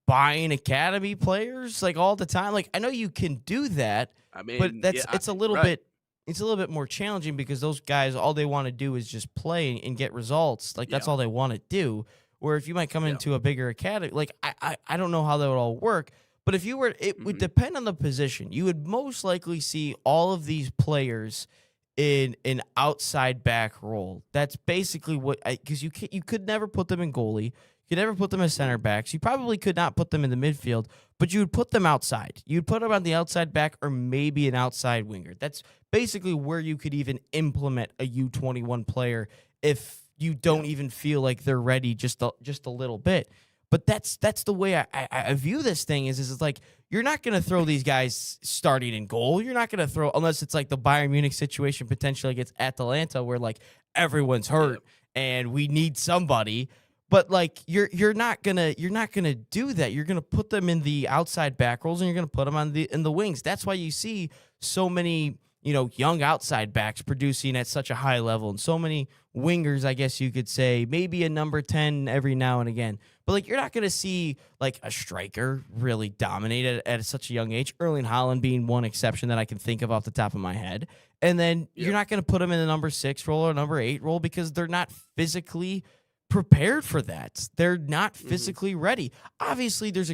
buying academy players like all the time. Like I know you can do that, I mean, but it's a little right. bit more challenging because those guys all they want to do is just play and get results. Like that's all they want to do. Where if you might come into a bigger academy, like I don't know how that would all work. But if you were, it would depend on the position. You would most likely see all of these players in an outside back role. That's basically what, because you could never put them in goalie. You could never put them as center backs. You probably could not put them in the midfield, but you would put them outside. You'd put them on the outside back or maybe an outside winger. That's basically where you could even implement a U21 player if you don't even feel like they're ready just a little bit. But that's the way I view this thing is it's like you're not going to throw these guys starting in goal. You're not going to throw unless it's like the Bayern Munich situation potentially against Atlanta where like everyone's hurt and we need somebody. But like you're not gonna do that. You're gonna put them in the outside back roles and you're gonna put them in the wings. That's why you see so many young outside backs producing at such a high level and so many wingers, I guess you could say, maybe a number 10 every now and again. But like you're not going to see like a striker really dominate at such a young age. Erling Haaland being one exception that I can think of off the top of my head. And then you're not going to put them in the number 6 role or number 8 role because they're not physically prepared for that. They're not physically ready. Obviously, there's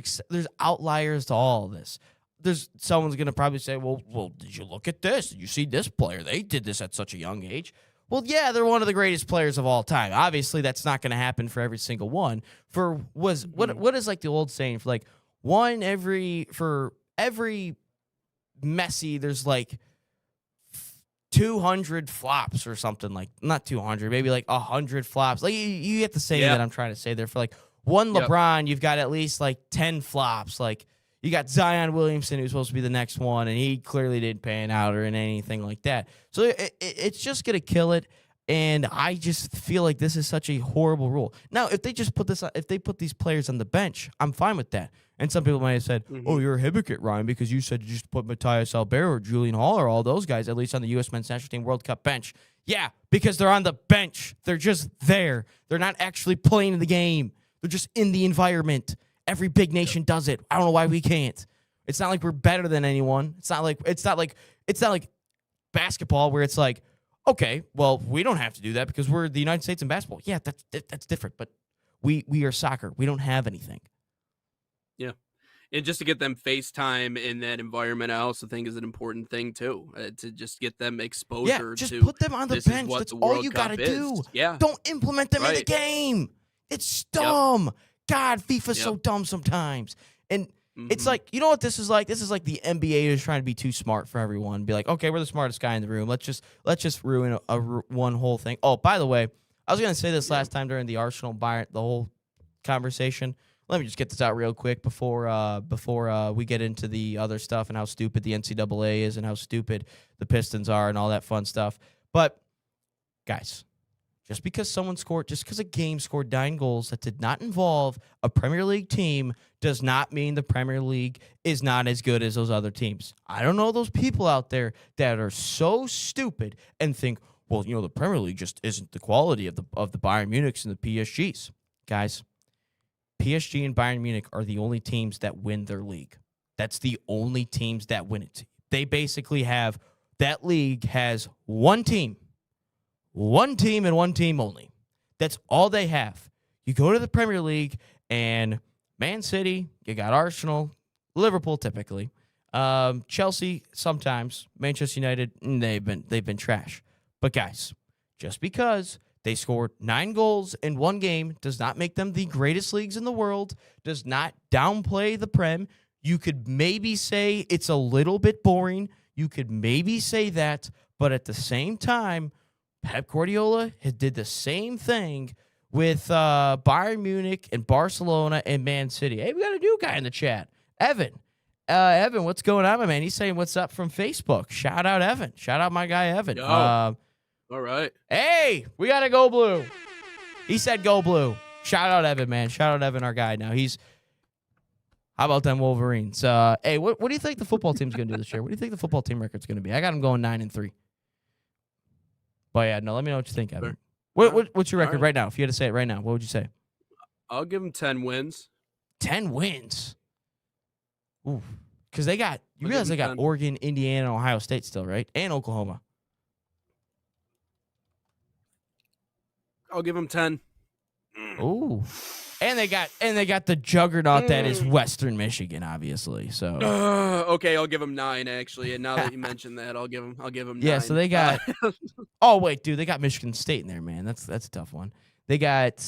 outliers to all of this. Someone's going to probably say, well, did you look at this? Did you see this player? They did this at such a young age. Well, yeah, they're one of the greatest players of all time. Obviously, that's not going to happen for every single one. What is like the old saying for like for every Messi, there's like 200 flops or something, like not 200, maybe like 100 flops. Like you get the saying that I'm trying to say there. For like one LeBron, you've got at least like 10 flops. Like you got Zion Williamson, who's supposed to be the next one, and he clearly didn't pan out or anything like that. So it's just going to kill it, and I just feel like this is such a horrible rule. Now, if they just if they put these players on the bench, I'm fine with that. And some people might have said, oh, you're a hypocrite, Ryan, because you said you just put Matthias Albert or Julian Hall or all those guys, at least on the U.S. Men's National Team World Cup bench. Yeah, because they're on the bench. They're just there. They're not actually playing the game. They're just in the environment. Every big nation does it. I don't know why we can't. It's not like we're better than anyone. It's not like basketball where it's like, okay, well, we don't have to do that because we're the United States in basketball. Yeah, that's different. But we are soccer. We don't have anything. Yeah. And just to get them FaceTime in that environment, I also think is an important thing too, to just get them exposure. Just to put them on the bench. That's all you got to do. Yeah. Don't implement them in the game. It's dumb. Yep. God, FIFA's so dumb sometimes. And it's like, you know what this is like? This is like the NBA is trying to be too smart for everyone. Be like, okay, we're the smartest guy in the room. Let's just ruin one whole thing. Oh, by the way, I was going to say this last time during the Arsenal Bayern, the whole conversation. Let me just get this out real quick before we get into the other stuff and how stupid the NCAA is and how stupid the Pistons are and all that fun stuff. But guys, just because a game scored 9 goals that did not involve a Premier League team does not mean the Premier League is not as good as those other teams. I don't know those people out there that are so stupid and think, well, the Premier League just isn't the quality of the Bayern Munichs and the PSGs. Guys, PSG and Bayern Munich are the only teams that win their league. That's the only teams that win it. They basically have, that league has one team and one team only. That's all they have. You go to the Premier League and Man City, you got Arsenal, Liverpool typically, Chelsea sometimes, Manchester United, they've been trash. But guys, just because they scored 9 goals in one game does not make them the greatest leagues in the world, does not downplay the Prem. You could maybe say it's a little bit boring. you could maybe say that, but at the same time, Pep Guardiola did the same thing with Bayern Munich and Barcelona and Man City. Hey, we got a new guy in the chat, Evan. Evan, what's going on, my man? He's saying what's up from Facebook. Shout out Evan. Shout out my guy Evan. Yo. All right. Hey, we got to go blue. He said go blue. Shout out Evan, man. Shout out Evan, our guy. Now how about them Wolverines? Hey, what do you think the football team's going to do this year? What do you think the football team record's going to be? I got them going 9-3. But yeah, no, let me know what you think, Evan. What's your record right now? If you had to say it right now, what would you say? I'll give them 10 wins. 10 wins? Ooh. Because you realize they got 10. Oregon, Indiana, Ohio State still, right? And Oklahoma. I'll give them 10. Ooh. And they got the juggernaut that is Western Michigan, obviously. So okay, I'll give them 9 actually. And now that you mentioned that, I'll give them 9. Yeah, so they got oh wait, dude, they got Michigan State in there, man. That's a tough one. They got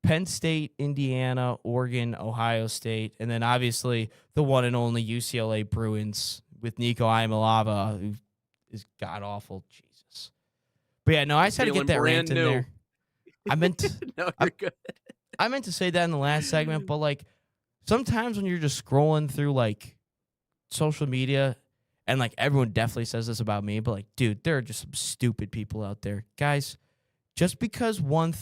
Penn State, Indiana, Oregon, Ohio State, and then obviously the one and only UCLA Bruins with Nico Iamaleava, who is god awful. Jesus. But yeah, no, I just had to get that rant in there. I meant to, no, you're good. I meant to say that in the last segment, but like sometimes when you're just scrolling through like social media, and like everyone definitely says this about me, but like, dude, there are just some stupid people out there. Guys, just because one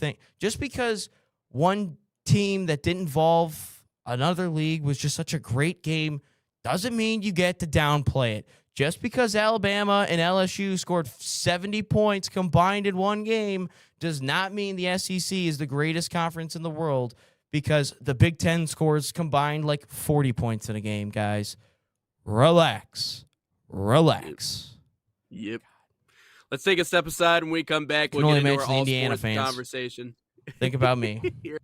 team that didn't involve another league was just such a great game doesn't mean you get to downplay it. Just because Alabama and LSU scored 70 points combined in one game does not mean the SEC is the greatest conference in the world, because the Big Ten scores combined like 40 points in a game, guys. Relax. Yep. Let's take a step aside. When we come back, we'll get into our all-sports conversation. Think about me. Here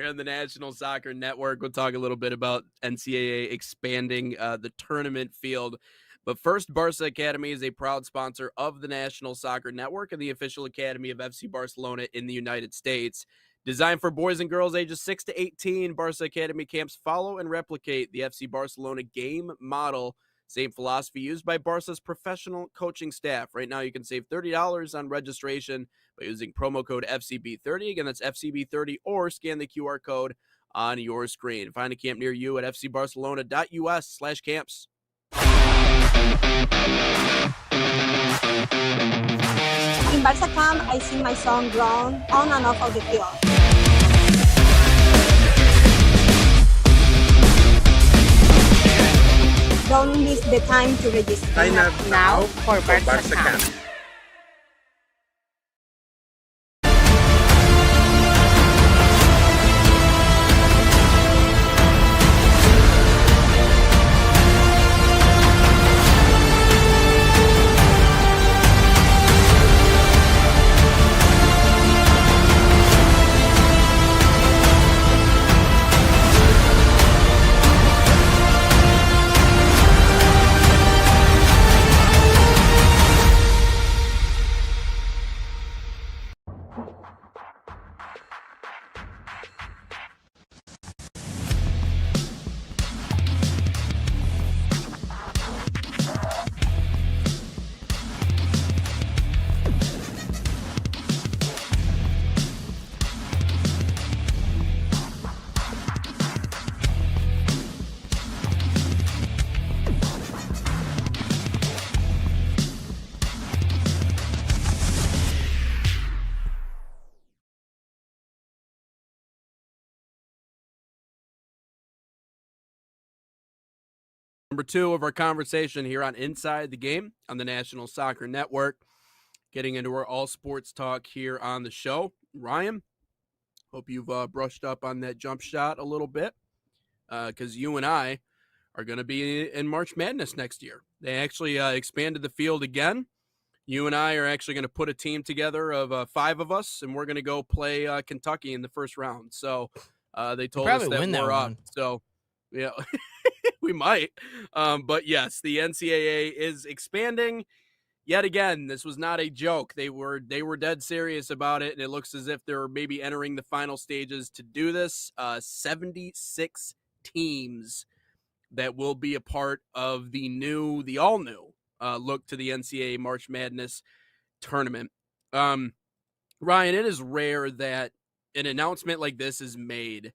on the National Soccer Network, we'll talk a little bit about NCAA expanding the tournament field. But first, Barca Academy is a proud sponsor of the National Soccer Network and the official academy of FC Barcelona in the United States. Designed for boys and girls ages 6 to 18, Barca Academy camps follow and replicate the FC Barcelona game model. Same philosophy used by Barca's professional coaching staff. Right now, you can save $30 on registration by using promo code FCB30. Again, that's FCB30, or scan the QR code on your screen. Find a camp near you at fcbarcelona.us/camps. In Barca camp, I sing my song "Grown" on and off of the field. Don't miss the time to register. Sign up now for Barca camp. Number 2 of our conversation here on Inside the Game on the National Soccer Network. Getting into our all sports talk here on the show. Ryan, hope you've brushed up on that jump shot a little bit, because you and I are going to be in March Madness next year. They actually expanded the field again. You and I are actually going to put a team together of 5 of us, and we're going to go play Kentucky in the first round. So they told us that we're up. So, yeah. We might. But yes, the NCAA is expanding. Yet again, this was not a joke. They were dead serious about it, and it looks as if they're maybe entering the final stages to do this. 76 teams that will be a part of the all new look to the NCAA March Madness tournament. Ryan, it is rare that an announcement like this is made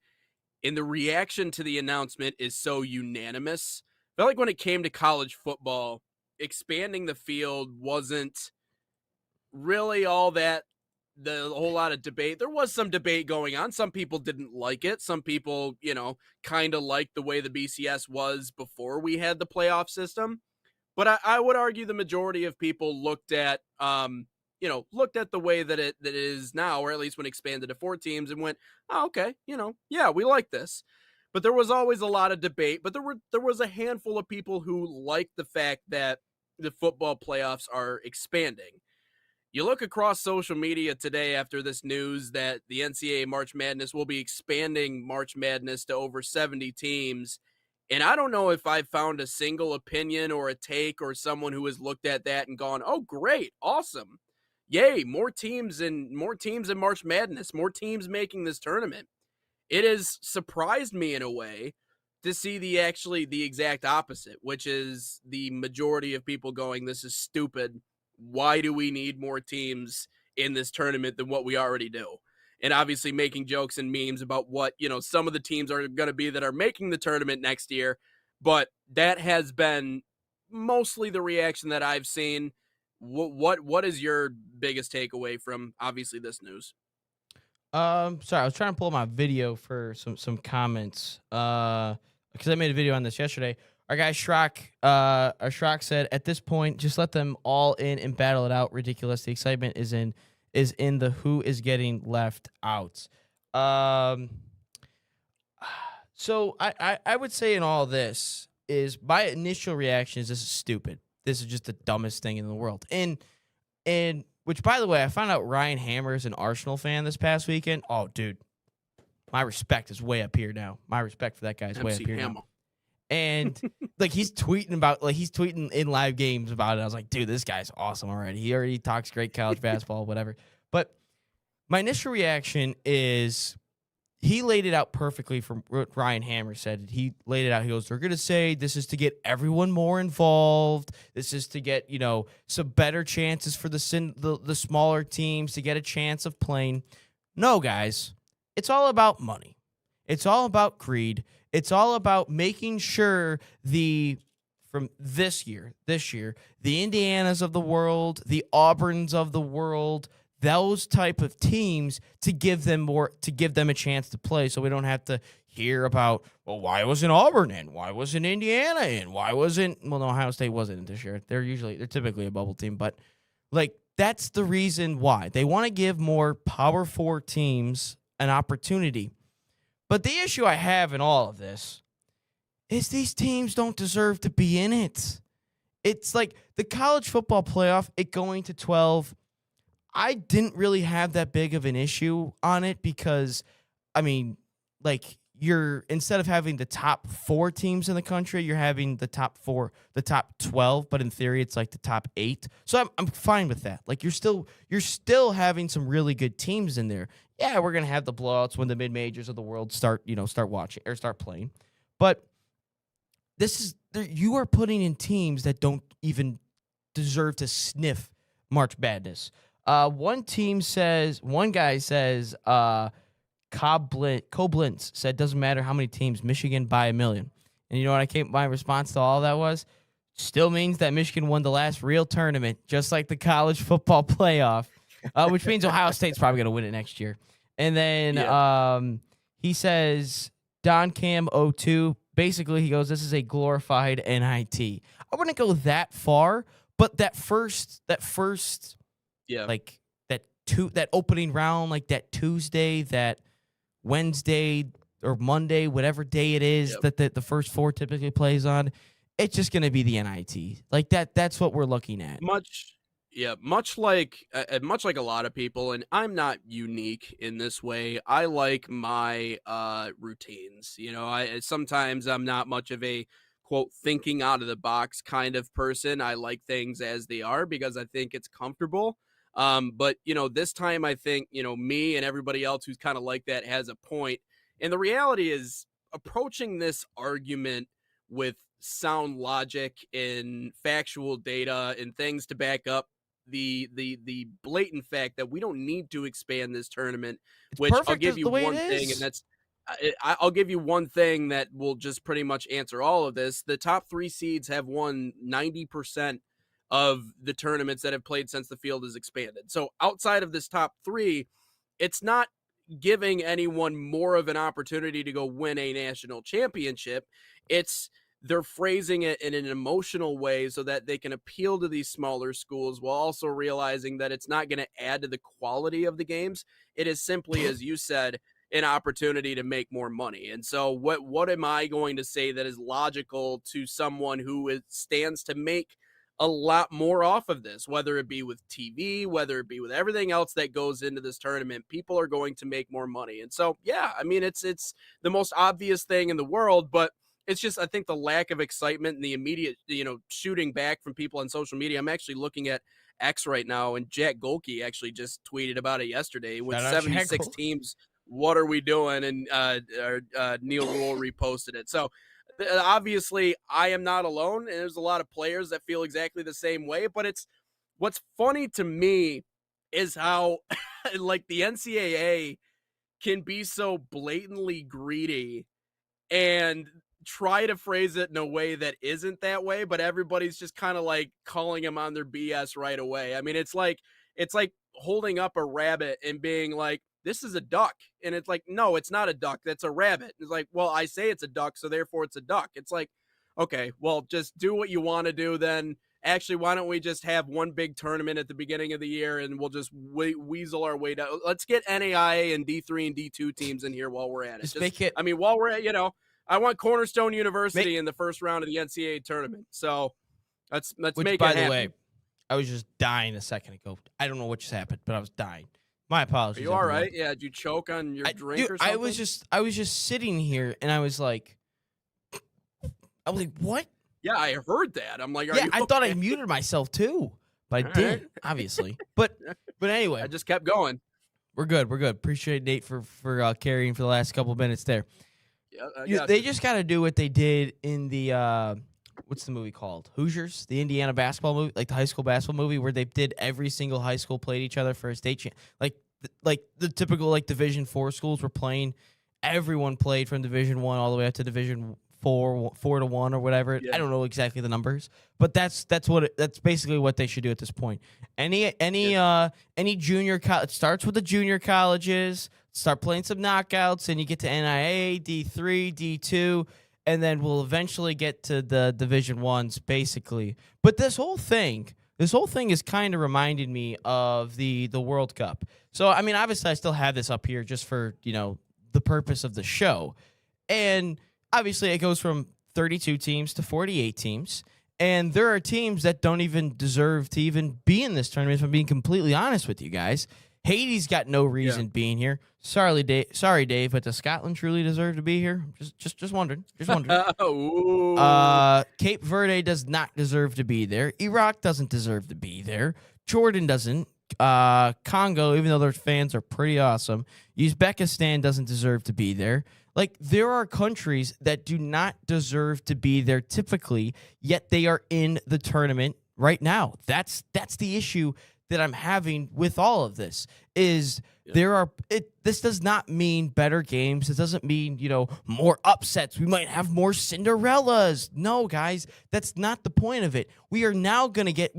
and the reaction to the announcement is so unanimous. I felt like when it came to college football, expanding the field wasn't really all that the whole lot of debate. There was some debate going on. Some people didn't like it. Some people, kind of liked the way the BCS was before we had the playoff system. But I would argue the majority of people looked at the way that it is now, or at least when expanded to 4 teams, and went, oh, okay, yeah, we like this. But there was always a lot of debate. But there was a handful of people who liked the fact that the football playoffs are expanding. You look across social media today after this news that the NCAA March Madness will be expanding March Madness to over 70 teams. And I don't know if I've found a single opinion or a take or someone who has looked at that and gone, oh, great, awesome. Yay, more teams in March Madness, more teams making this tournament. It has surprised me in a way to see the exact opposite, which is the majority of people going, this is stupid. Why do we need more teams in this tournament than what we already do? And obviously making jokes and memes about what, some of the teams are going to be that are making the tournament next year. But that has been mostly the reaction that I've seen. What is your biggest takeaway from obviously this news? Sorry, I was trying to pull my video for some comments. Because I made a video on this yesterday. Our guy Schrock said, at this point, just let them all in and battle it out. Ridiculous. The excitement is in the who is getting left out. So I would say in all this is my initial reaction is this is stupid. This is just the dumbest thing in the world. And which, by the way, I found out Ryan Hammer is an Arsenal fan this past weekend. Oh, dude, my respect is way up here now. My respect for that guy is way up here now. And he's tweeting in live games about it. I was like, dude, this guy's awesome already. He already talks great college basketball, whatever. But my initial reaction is he laid it out perfectly from what Ryan Hammer said. He laid it out. He goes, they're going to say this is to get everyone more involved. This is to get, some better chances for the smaller teams to get a chance of playing. No, guys, it's all about money. It's all about greed. It's all about making sure from this year, the Indianas of the world, the Auburns of the world, those type of teams to give them a chance to play, so we don't have to hear about, well, why wasn't Auburn in? Why wasn't Indiana in? Why wasn't Ohio State wasn't in this year? They're typically a bubble team, but that's the reason why. They want to give more Power 4 teams an opportunity. But the issue I have in all of this is these teams don't deserve to be in it. It's like the college football playoff, it going to 12. I didn't really have that big of an issue on it because, you're instead of having the top 4 teams in the country, you're having the top 12, but in theory it's like the top 8. So I'm fine with that. You're still having some really good teams in there. Yeah, we're gonna have the blowouts when the mid majors of the world start watching or start playing, but you are putting in teams that don't even deserve to sniff March Madness. One guy says, Koblenz said, doesn't matter how many teams, Michigan by 1 million. And you know what my response to all that was? Still means that Michigan won the last real tournament, just like the college football playoff, which means Ohio State's probably going to win it next year. And then he says, Don Cam 02, basically he goes, this is a glorified NIT. I wouldn't go that far, but that first yeah, that opening round, that Tuesday, that Wednesday or Monday, whatever day it is that the first 4 typically plays on, it's just going to be the NIT. That's what we're looking at. Much like a lot of people, and I'm not unique in this way. I like my routines. Sometimes I'm not much of a quote thinking out of the box kind of person. I like things as they are because I think it's comfortable. But this time I think, me and everybody else who's kind of like that has a point. And the reality is approaching this argument with sound logic and factual data and things to back up the blatant fact that we don't need to expand this tournament. It's Which I'll perfect give as you the way one it thing, and is. that's I'll give you one thing that will just pretty much answer all of this. The top 3 seeds have won 90% of the tournaments that have played since the field is expanded. So outside of this top 3, it's not giving anyone more of an opportunity to go win a national championship. They're phrasing it in an emotional way so that they can appeal to these smaller schools while also realizing that it's not going to add to the quality of the games. It is simply, as you said, an opportunity to make more money. And so what am I going to say that is logical to someone who stands to make a lot more off of this, whether it be with TV, whether it be with everything else that goes into this tournament? People are going to make more money. And so, yeah, I mean, it's the most obvious thing in the world, but it's just, I think, the lack of excitement and the immediate, shooting back from people on social media. I'm actually looking at X right now, and Jack Golke actually just tweeted about it yesterday. With Shout out Jack 76 Golke. teams, what are we doing? And Neil Rule reposted it. So obviously, I am not alone, and there's a lot of players that feel exactly the same way. But what's funny to me is how like the NCAA can be so blatantly greedy and try to phrase it in a way that isn't that way, but everybody's just kind of like calling them on their BS right away. I mean, it's like holding up a rabbit and being like, this is a duck. And it's like, no, it's not a duck. That's a rabbit. It's like, well, I say it's a duck, so therefore it's a duck. It's like, okay, well, just do what you want to do then. Actually, why don't we just have one big tournament at the beginning of the year and we'll just weasel our way down? Let's get NAIA and D3 and D2 teams in here while we're at it. Just make it. I mean, while we're at, I want Cornerstone University in the first round of the NCAA tournament. So let's make it By happen. the way, I was just dying a second ago. I don't know what just happened, but I was dying. My apologies. Are you all everyone. right? Yeah. Did you choke on your drink or something? I was just sitting here and I was like, what? Yeah, I heard that. I'm like, I thought I muted myself too, but I didn't, obviously. But anyway, I just kept going. We're good. Appreciate Nate for carrying for the last couple minutes there. Yeah, they just got to do what they did in the what's the movie called? Hoosiers, the Indiana basketball movie, like the high school basketball movie, where they did every single high school played each other for a state champ. Like the typical like Division 4 schools were playing. Everyone played from Division 1 all the way up to Division 4 to 1 or whatever. Yeah. I don't know exactly the numbers, but that's basically what they should do at this point. Any junior college starts with the junior colleges. Start playing some knockouts, and you get to NIA, D3, D2, and then we'll eventually get to the Division 1s, basically. But this whole thing is kind of reminding me of the World Cup. So, I mean, obviously, I still have this up here just for, the purpose of the show. And obviously, it goes from 32 teams to 48 teams. And there are teams that don't even deserve to even be in this tournament, if I'm being completely honest with you guys. Haiti's got no reason being here. Sorry, Dave, but does Scotland truly deserve to be here? Just wondering. Cape Verde does not deserve to be there. Iraq doesn't deserve to be there. Jordan doesn't. Congo, even though their fans are pretty awesome. Uzbekistan doesn't deserve to be there. Like, there are countries that do not deserve to be there typically, yet they are in the tournament right now. That's the issue that I'm having with all of this is this does not mean better games. It doesn't mean, more upsets. We might have more Cinderellas. No, guys, that's not the point of it. We're now going to get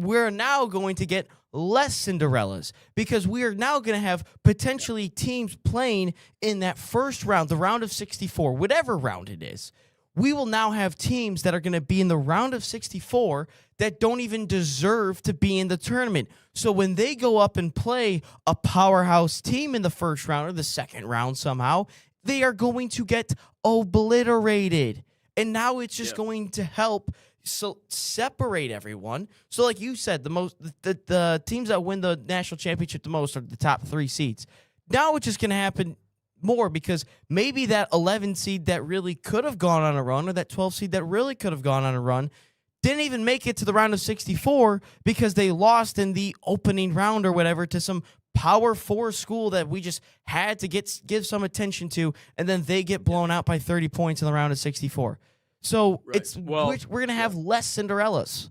less Cinderellas because we are now going to have potentially teams playing in that first round, the round of 64, whatever round it is. We will now have teams that are going to be in the round of 64 that don't even deserve to be in the tournament. So when they go up and play a powerhouse team in the first round or the second round somehow, they are going to get obliterated. And now it's just going to help separate everyone. So like you said, the teams that win the national championship the most are the top 3 seeds. Now it's just going to happen more because maybe that 11 seed that really could have gone on a run or that 12 seed that really could have gone on a run didn't even make it to the round of 64 because they lost in the opening round or whatever to some Power 4 school that we just had to give some attention to, and then they get blown out by 30 points in the round of 64. So Right. it's Well, we're gonna have less Cinderellas.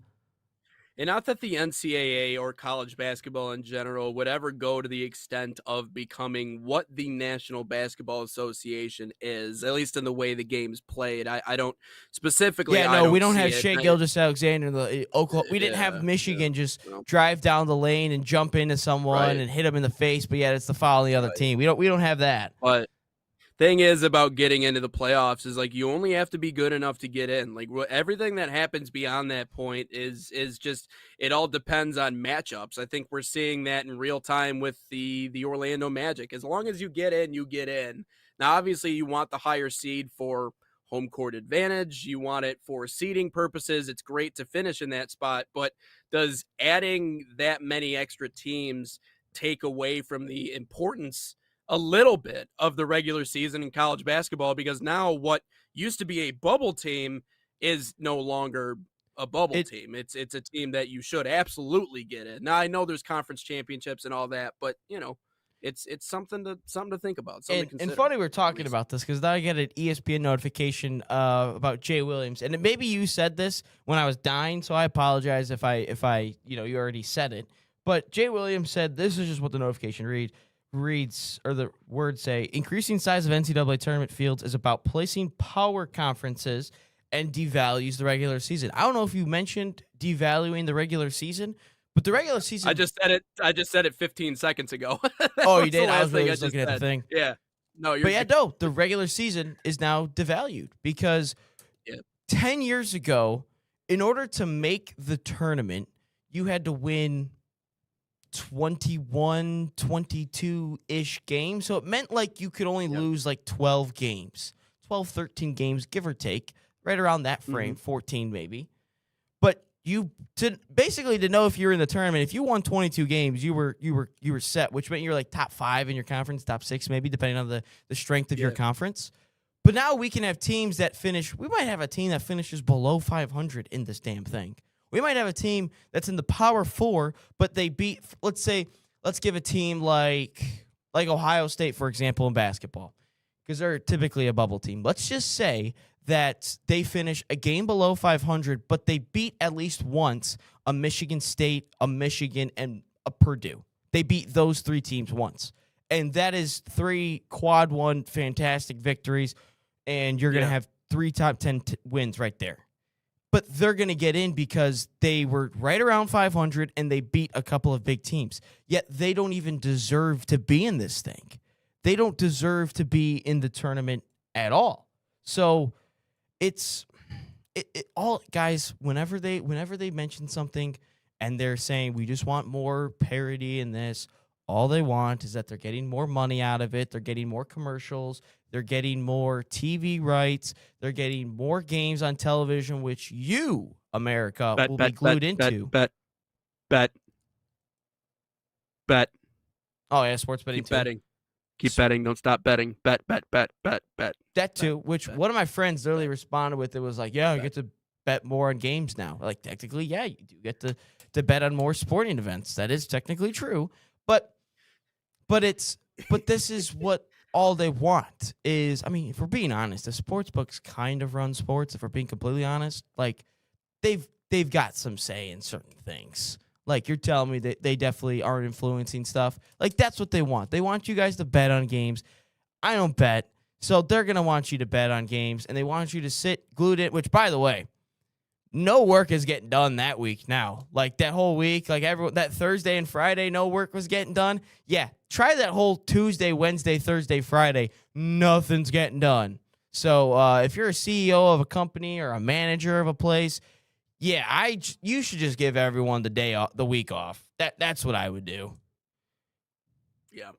And not that the NCAA or college basketball in general would ever go to the extent of becoming what the National Basketball Association is, at least in the way the game's played. I don't specifically. Yeah, I no, we don't don't see have it. Shea Gilgeous-Alexander in the Oklahoma. We didn't have Yeah, Michigan just no, drive down the lane and jump into someone right, and him in the face, but yet it's the foul on the other right. team. We don't have that. But thing is about getting into the playoffs is like you only have to be good enough to get in. Like everything that happens beyond that point is just it all depends on matchups. I think we're seeing that in real time with the Orlando Magic. As long as you get in, you get in. Now obviously you want the higher seed for home court advantage. You want it for seeding purposes. It's great to finish in that spot, but does adding that many extra teams take away from the importance a little bit of the regular season in college basketball? Because now what used to be a bubble team is no longer a bubble team. It's a team that you should absolutely get in. Now I know there's conference championships and all that, but it's something to think about. Something to And consider, funny we're talking about this because now I get an ESPN notification about Jay Williams, and maybe you said this when I was dying, so I apologize if I you already said it. But Jay Williams said this is just what the notification reads, or the words say: increasing size of NCAA tournament fields is about placing power conferences and devalues the regular season. I don't know if you mentioned devaluing the regular season, but the regular season. I just said it 15 seconds ago. Oh, you did? I was really just looking at the thing. Yeah. No, you're But yeah, no, the regular season is now devalued because 10 years ago, in order to make the tournament, you had to win 21, 22-ish games. So it meant like you could only lose like 12 games, 12, 13 games, give or take, right around that frame, 14 maybe. But to know if you were in the tournament, if you won 22 games, you were set, which meant you're like top 5 in your conference, top 6 maybe, depending on the strength of your conference. But now we can have teams that finish. We might have a team that finishes below 500 in this damn thing. We might have a team that's in the Power 4, but they beat, let's give a team like Ohio State, for example, in basketball, because they're typically a bubble team. Let's just say that they finish a game below 500, but they beat at least once a Michigan State, a Michigan, and a Purdue. They beat those 3 teams once. And that is 3 quad 1 fantastic victories, and you're going to have 3 top 10 wins right there. But they're going to get in because they were right around 500 and they beat a couple of big teams. Yet they don't even deserve to be in this thing. They don't deserve to be in the tournament at all. So it's all, guys, whenever they mention something and they're saying we just want more parity in this, all they want is that they're getting more money out of it. They're getting more commercials. They're getting more TV rights. They're getting more games on television, which you, America, will be glued into. Bet. Oh, yeah, sports betting Keep too. betting. Keep betting. Don't stop betting. Bet. That too, which one of my friends literally responded with. It was like, yeah, you get to bet more on games now. Like, technically, yeah, you do get to bet on more sporting events. That is technically true. But this is what all they want is, I mean, if we're being honest, the sports books kind of run sports. If we're being completely honest, like they've got some say in certain things. Like, you're telling me that they definitely aren't influencing stuff. Like, that's what they want. They want you guys to bet on games. I don't bet, so they're gonna want you to bet on games, and they want you to sit glued in. Which, by the way, no work is getting done that week now. Like, that whole week, like that Thursday and Friday, no work was getting done. Yeah, try that whole Tuesday, Wednesday, Thursday, Friday. Nothing's getting done. So if you're a CEO of a company or a manager of a place, yeah, you should just give everyone the week off. That's what I would do. Yeah.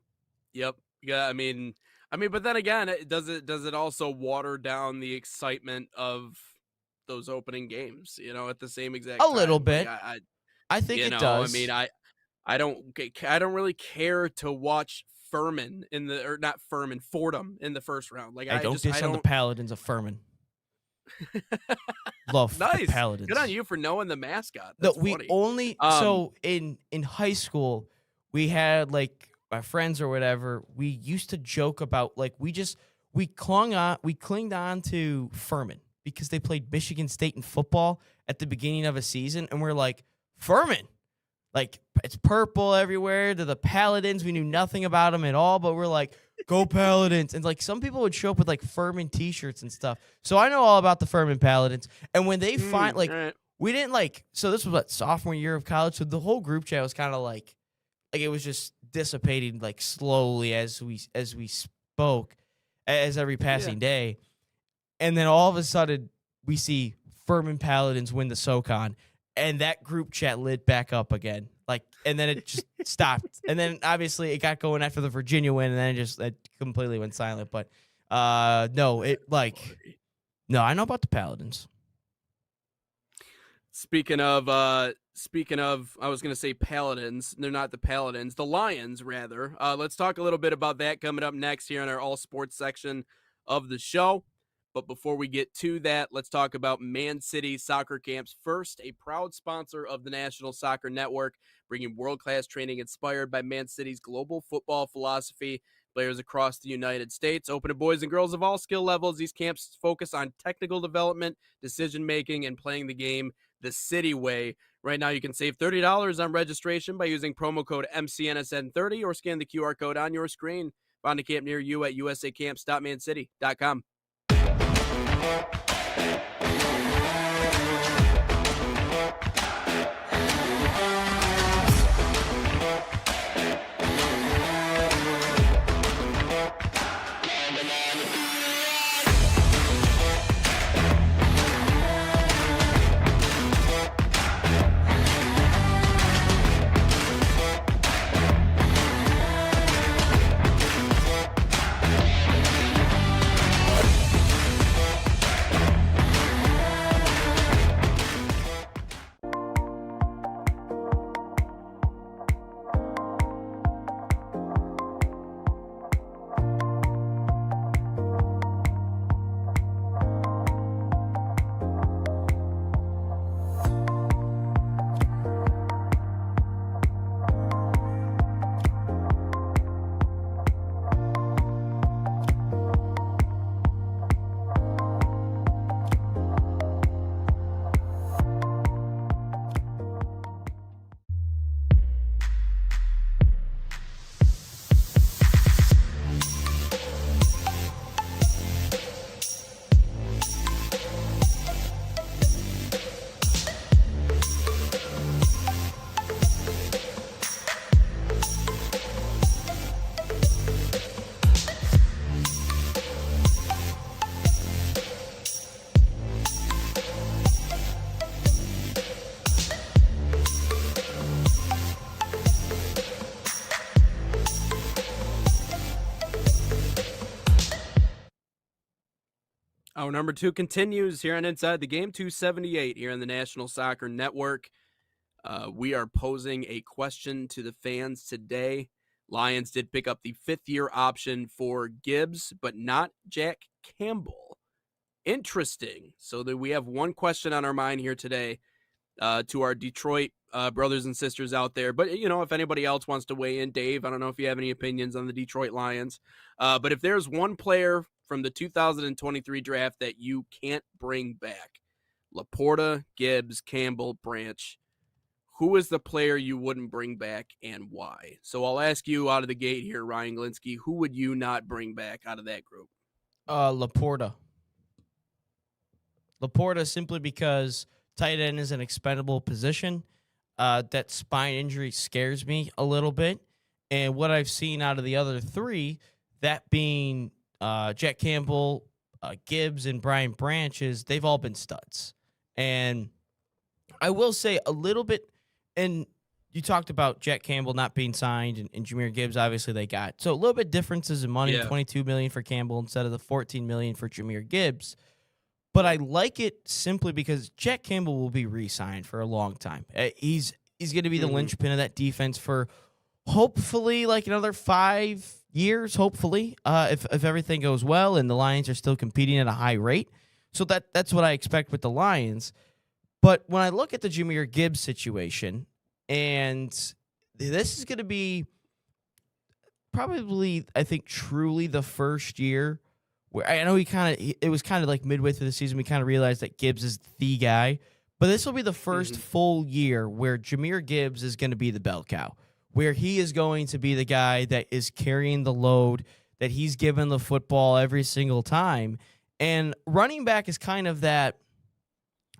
Yep. Yeah. I mean, but then again, does it also water down the excitement of those opening games, at the same exact time? A little bit. Like, I think it does. I mean, I don't really care to watch Fordham in the first round. Like, I don't diss on the Paladins of Furman. Love nice. The Paladins. Good on you for knowing the mascot. That's funny. We only so in high school we had, like, my friends or whatever, we used to joke about, like, we clinged on to Furman because they played Michigan State in football at the beginning of a season, and we're like, Furman, like it's purple everywhere. They're the Paladins. We knew nothing about them at all, but we're like, go Paladins. And like some people would show up with like Furman t-shirts and stuff. So I know all about the Furman Paladins. And when they find like, right. we didn't like, so this was what, sophomore year of college. So the whole group chat was kind of like it was just dissipating like slowly as we spoke as every passing day. And then all of a sudden we see Furman Paladins win the SoCon, and that group chat lit back up again. Like, and then it just stopped. And then obviously it got going after the Virginia win, and then it completely went silent. But no, I know about the Paladins. Speaking of, I was going to say Paladins. They're not the Paladins, the Lions, rather. Let's talk a little bit about that coming up next here in our all sports section of the show. But before we get to that, let's talk about Man City Soccer Camps First, a proud sponsor of the National Soccer Network, bringing world-class training inspired by Man City's global football philosophy. Players across the United States, open to boys and girls of all skill levels. These camps focus on technical development, decision-making, and playing the game the City way. Right now, you can save $30 on registration by using promo code MCNSN30 or scan the QR code on your screen. Find a camp near you at usacamps.mancity.com. Our number 2 continues here on Inside the Game, 278 here on the National Soccer Network. We are posing a question to the fans today. Lions did pick up the 5th-year option for Gibbs, but not Jack Campbell. Interesting. So that we have one question on our mind here today to our Detroit brothers and sisters out there. But, you know, if anybody else wants to weigh in, Dave, I don't know if you have any opinions on the Detroit Lions. But if there's one player from the 2023 draft that you can't bring back, Laporta, Gibbs, Campbell, Branch, who is the player you wouldn't bring back and why? So I'll ask you out of the gate here, Ryan Glinsky, who would you not bring back out of that group? Laporta. Laporta, simply because tight end is an expendable position. That spine injury scares me a little bit. And what I've seen out of the other 3, that being Jack Campbell, Gibbs, and Brian Branch, they've all been studs. And I will say a little bit, and you talked about Jack Campbell not being signed and Jahmyr Gibbs, obviously they got. So a little bit differences in money, $22 million for Campbell instead of the $14 million for Jahmyr Gibbs. But I like it simply because Jack Campbell will be re-signed for a long time. He's going to be the linchpin of that defense for hopefully like another 5 years, hopefully, if everything goes well and the Lions are still competing at a high rate. So that's what I expect with the Lions. But when I look at the Jahmyr Gibbs situation, and this is going to be probably, I think, truly the first year where I know it was kind of like midway through the season, we kind of realized that Gibbs is the guy. But this will be the first full year where Jahmyr Gibbs is going to be the bell cow, where he is going to be the guy that is carrying the load, that he's given the football every single time. And running back is kind of that.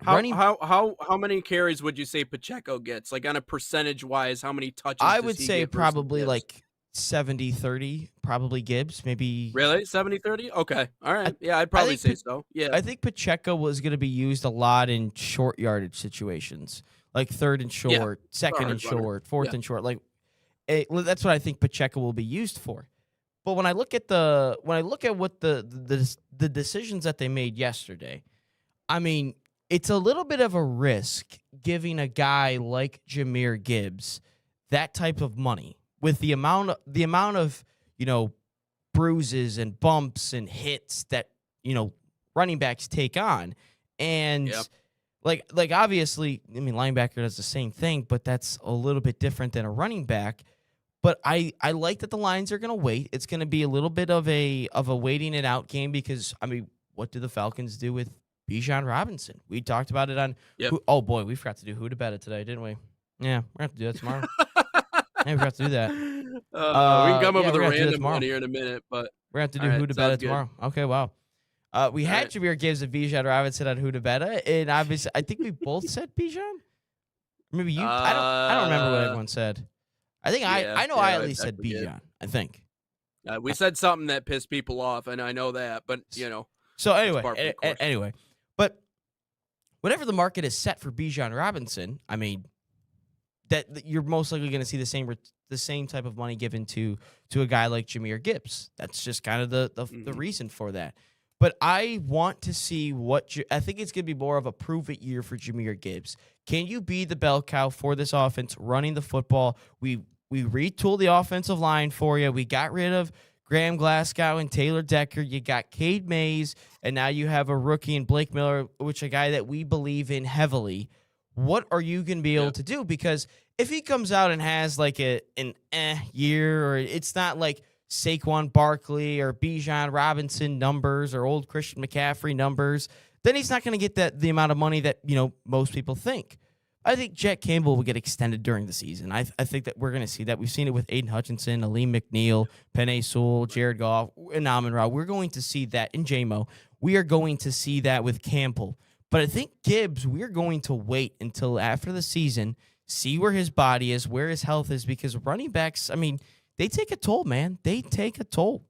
How many carries would you say Pacheco gets? Like on a percentage wise, how many touches? I does would he say get versus probably Gibbs? like 70-30, probably Gibbs, maybe. Really? 70-30? Okay. All right. Yeah, I'd probably say so. Yeah. I think Pacheco was going to be used a lot in short yardage situations, like third and short, second and short, fourth and short. Like that's what I think Pacheco will be used for. But when I look at what the decisions that they made yesterday, I mean, it's a little bit of a risk giving a guy like Jahmyr Gibbs that type of money with the amount of bruises and bumps and hits that running backs take on. And like obviously, I mean, linebacker does the same thing, but that's a little bit different than a running back. But I like that the Lions are going to wait. It's going to be a little bit of a waiting it out game because, I mean, what do the Falcons do with Bijan Robinson? We talked about it on oh boy, we forgot to do Who to Bet It today, didn't we? Yeah, we're going to have to do that tomorrow. Yeah, we forgot to do that. We can come up with a random one here in a minute, but we're going to have to do Who to Bet It tomorrow. Okay, wow. We had Jahmyr Gibbs and Bijan Robinson on Who to Bet It, and obviously I think we both said Bijan. Maybe you. I don't remember what everyone said. I think I know I at least said Bijan. I think we said something that pissed people off, and I know that. But So anyway, but whatever the market is set for Bijan Robinson, I mean, that you're most likely going to see the same type of money given to a guy like Jahmyr Gibbs. That's just kind of the reason for that. But I want to see I think it's going to be more of a prove-it year for Jahmyr Gibbs. Can you be the bell cow for this offense running the football? We retooled the offensive line for you. We got rid of Graham Glasgow and Taylor Decker. You got Cade Mays, and now you have a rookie in Blake Miller, which a guy that we believe in heavily. What are you going to be able to do? Because if he comes out and has like an year, or it's not like Saquon Barkley or Bijan Robinson numbers or old Christian McCaffrey numbers, then he's not going to get the amount of money that most people think. I think Jet Campbell will get extended during the season. I think that we're going to see that. We've seen it with Aiden Hutchinson, Aleem McNeil, Penei Sewell, Jared Goff, and Amon-Ra. We're going to see that in J-Mo. We are going to see that with Campbell. But I think Gibbs, we're going to wait until after the season, see where his body is, where his health is, because running backs, I mean, they take a toll, man. They take a toll.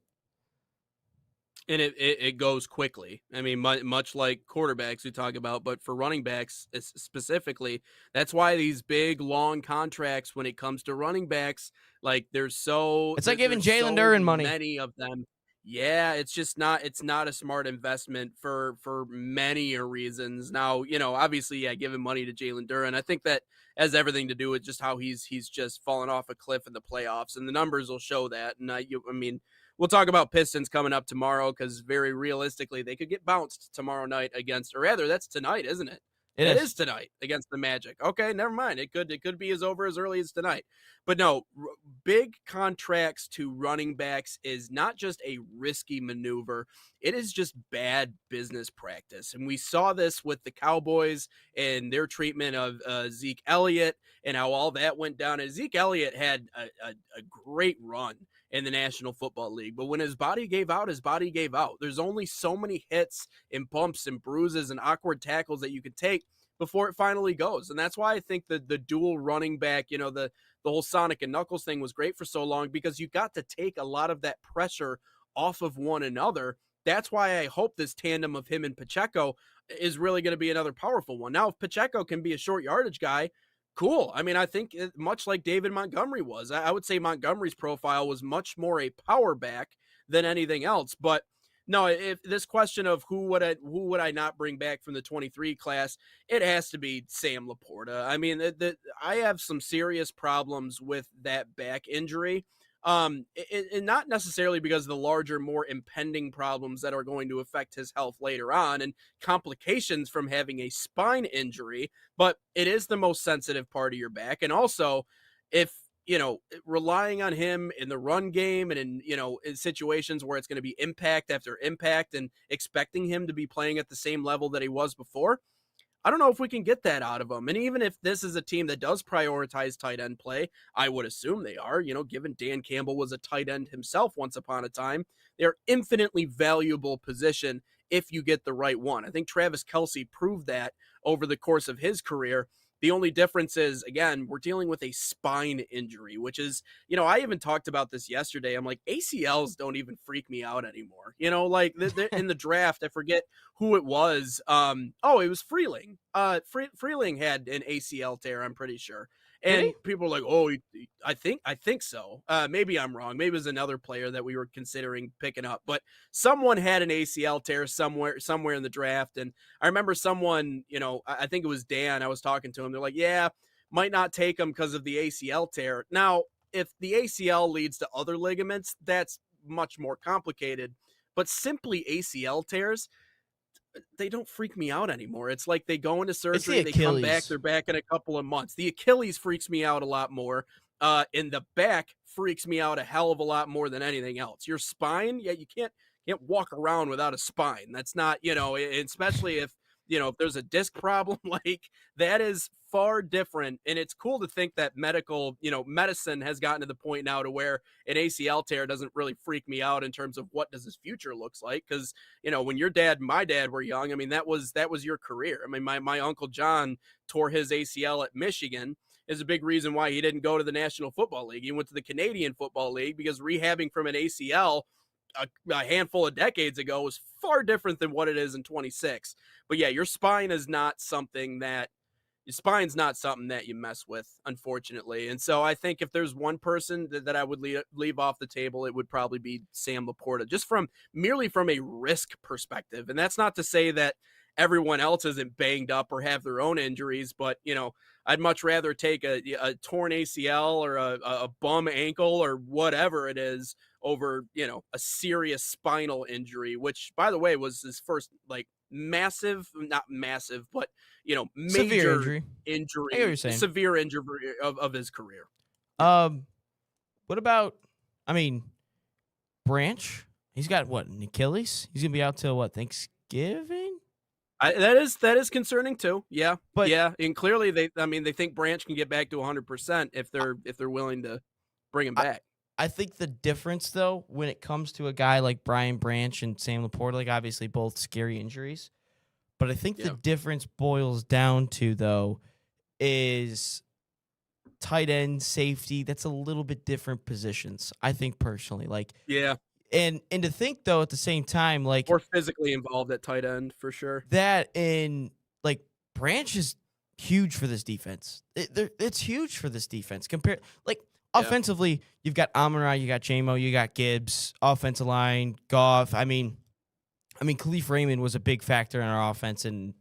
And it goes quickly. I mean, much like quarterbacks we talk about, but for running backs specifically, that's why these big, long contracts, when it comes to running backs, like it's like giving Jalen Duren money. Many of them. Yeah, it's not a smart investment for many reasons. Now, obviously, giving money to Jalen Duren, I think that has everything to do with just how he's just fallen off a cliff in the playoffs, and the numbers will show that. And I mean, we'll talk about Pistons coming up tomorrow because very realistically, they could get bounced tomorrow night against, or rather, that's tonight, isn't it? It is tonight against the Magic. Okay, never mind. It could be as over as early as tonight. But no, big contracts to running backs is not just a risky maneuver. It is just bad business practice. And we saw this with the Cowboys and their treatment of Zeke Elliott and how all that went down. And Zeke Elliott had a great run in the National Football League. But when his body gave out, his body gave out. There's only so many hits and bumps and bruises and awkward tackles that you could take before it finally goes. And that's why I think the dual running back, the whole Sonic and Knuckles thing was great for so long, because you got to take a lot of that pressure off of one another. That's why I hope this tandem of him and Pacheco is really going to be another powerful one. Now, if Pacheco can be a short yardage guy, cool. I mean, I think much like David Montgomery was, I would say Montgomery's profile was much more a power back than anything else. But no, if this question of who would I not bring back from the 23 class, it has to be Sam Laporta. I mean, I have some serious problems with that back injury. And not necessarily because of the larger, more impending problems that are going to affect his health later on and complications from having a spine injury, but it is the most sensitive part of your back. And also, if relying on him in the run game and in situations where it's going to be impact after impact and expecting him to be playing at the same level that he was before. I don't know if we can get that out of him. And even if this is a team that does prioritize tight end play, I would assume they are, given Dan Campbell was a tight end himself once upon a time, they're infinitely valuable position if you get the right one. I think Travis Kelce proved that over the course of his career. The only difference is, again, we're dealing with a spine injury, which is, I even talked about this yesterday. I'm like, ACLs don't even freak me out anymore. Like in the draft, I forget who it was. It was Freeling. Freeling had an ACL tear, I'm pretty sure. And people are like, oh, I think so. Maybe I'm wrong. Maybe it was another player that we were considering picking up. But someone had an ACL tear somewhere in the draft. And I remember someone, I think it was Dan, I was talking to him. They're like, yeah, might not take him because of the ACL tear. Now, if the ACL leads to other ligaments, that's much more complicated. But simply ACL tears, they don't freak me out anymore. It's like they go into surgery, they come back, they're back in a couple of months. The Achilles freaks me out a lot more. And the back freaks me out a hell of a lot more than anything else. Your spine, you can't walk around without a spine. That's not, especially if there's a disc problem, like that is far different. And it's cool to think that medicine has gotten to the point now to where an ACL tear doesn't really freak me out in terms of what does his future looks like. Cause when your dad, my dad were young, I mean, that was your career. I mean, my Uncle John tore his ACL at Michigan is a big reason why he didn't go to the National Football League. He went to the Canadian Football League because rehabbing from an ACL a handful of decades ago was far different than what it is in 26. But yeah, your spine is not something that you mess with, unfortunately. And so I think if there's one person that I would leave off the table, it would probably be Sam Laporta, just merely from a risk perspective. And that's not to say that everyone else isn't banged up or have their own injuries, but I'd much rather take a torn ACL or a bum ankle or whatever it is over, a serious spinal injury, which, by the way, was his first, massive, not massive, but, major injury, severe injury of his career. What about, Branch? He's got what, an Achilles? He's going to be out till Thanksgiving? That is concerning too. Yeah. But yeah. And clearly they think Branch can get back to 100% if they're willing to bring him back. I think the difference, though, when it comes to a guy like Brian Branch and Sam Laporta, obviously both scary injuries, but I think the difference boils down to, though, is tight end, safety. That's a little bit different positions, I think, personally. And to think, though, at the same time, more physically involved at tight end for sure. That and Branch is huge for this defense. It's huge for this defense compared offensively. You've got Amon-Ra, you got JMO, you got Gibbs, offensive line, Goff. Khalif Raymond was a big factor in our offense, and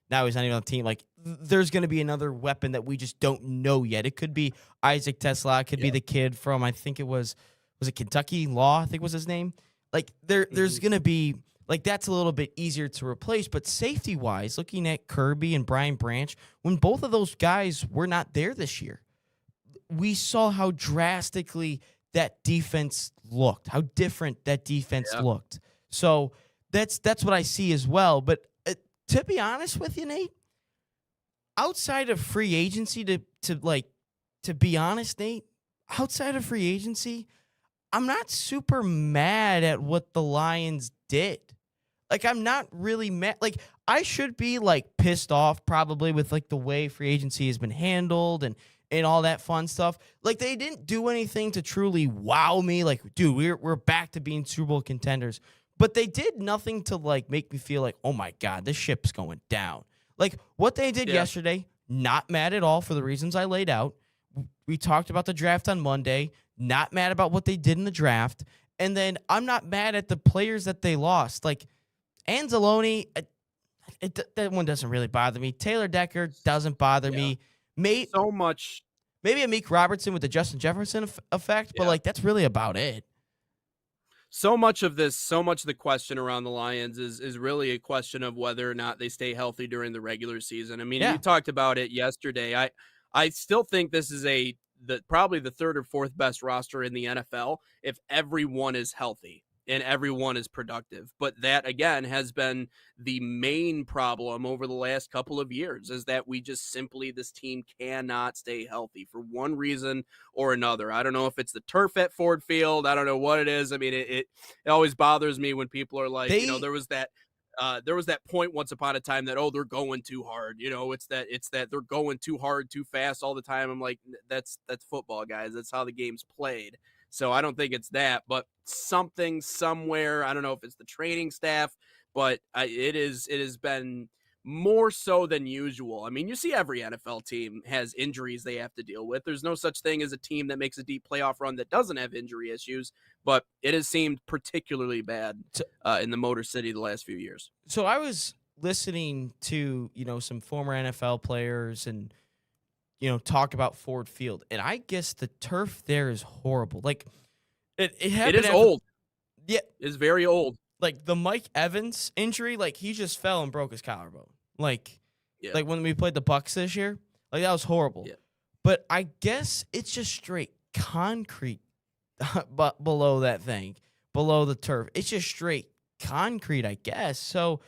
now he's not even on the team. There's going to be another weapon that we just don't know yet. It could be Isaac Tesla. It could be the kid from, I think it was it Kentucky Law, I think was his name. There's going to be, that's a little bit easier to replace. But safety-wise, looking at Kirby and Brian Branch, when both of those guys were not there this year, we saw how drastically that defense looked, how different that defense looked. So that's what I see as well. But to be honest with you, Nate, outside of free agency, to be honest, Nate, outside of free agency, I'm not super mad at what the Lions did. I'm not really mad. I should be pissed off probably with the way free agency has been handled and all that fun stuff. They didn't do anything to truly wow me. Dude, we're back to being Super Bowl contenders. But they did nothing to make me feel oh my God, this ship's going down. What they did yesterday, not mad at all for the reasons I laid out. We talked about the draft on Monday. Not mad about what they did in the draft. And then I'm not mad at the players that they lost. Anzalone, that one doesn't really bother me. Taylor Decker doesn't bother me. Maybe Amik Robertson with the Justin Jefferson effect, but that's really about it. So much of the question around the Lions is really a question of whether or not they stay healthy during the regular season. You talked about it yesterday. I still think this is a probably the third or fourth best roster in the NFL if everyone is healthy and everyone is productive. But that, again, has been the main problem over the last couple of years, is that we just simply, this team cannot stay healthy for one reason or another. I don't know if it's the turf at Ford Field. I don't know what it is. I mean, it always bothers me when people are like, there was that point once upon a time that, they're going too hard. It's that they're going too hard, too fast all the time. I'm like, that's football, guys. That's how the game's played. So I don't think it's that, but something somewhere. I don't know if it's the training staff, but it has been more so than usual. I mean, you see every NFL team has injuries they have to deal with. There's no such thing as a team that makes a deep playoff run that doesn't have injury issues, but it has seemed particularly bad in the Motor City the last few years. So I was listening to, some former NFL players and, talk about Ford Field, and I guess the turf there is horrible. Like it is old. Yeah. It's very old. Like the Mike Evans injury, like he just fell and broke his collarbone. Like when we played the Bucks this year, like that was horrible. Yeah. But I guess it's just straight concrete but below that thing, below the turf. It's just straight concrete, I guess. So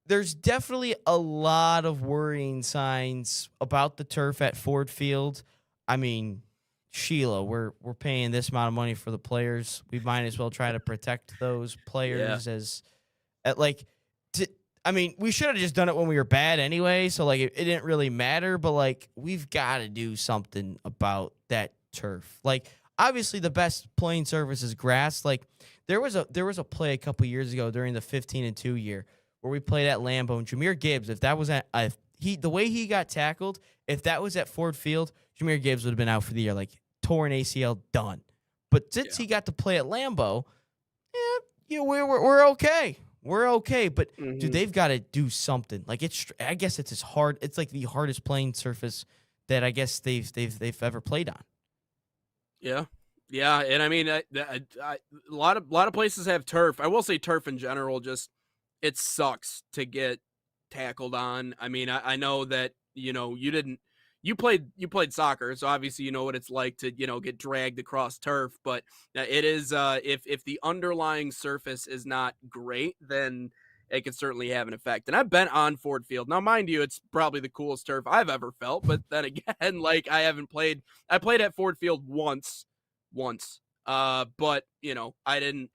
there's definitely a lot of worrying signs about the turf at Ford Field. I mean, Sheila, we're paying this amount of money for the players. We might as well try to protect those players we should have just done it when we were bad anyway. So like it didn't really matter, but like we've got to do something about that turf. Like obviously the best playing surface is grass. Like there was a play a couple years ago during the 15-2 year where we played at Lambeau, and Jahmyr Gibbs, if that was the way he got tackled, if that was at Ford Field, Jahmyr Gibbs would have been out for the year, like torn ACL, done. But since he got to play at Lambeau, we're okay. We're okay. But dude, they've got to do something. Like I guess it's as hard. It's like the hardest playing surface that I guess they've ever played on. Yeah. Yeah, and I mean, a lot of places have turf. I will say turf in general, just it sucks to get tackled on. I mean, I know that you played soccer, so obviously you know what it's like to get dragged across turf. But it is if the underlying surface is not great, then it can certainly have an effect. And I've been on Ford Field. Now, mind you, it's probably the coolest turf I've ever felt. But then again, like I played at Ford Field once. But I didn't,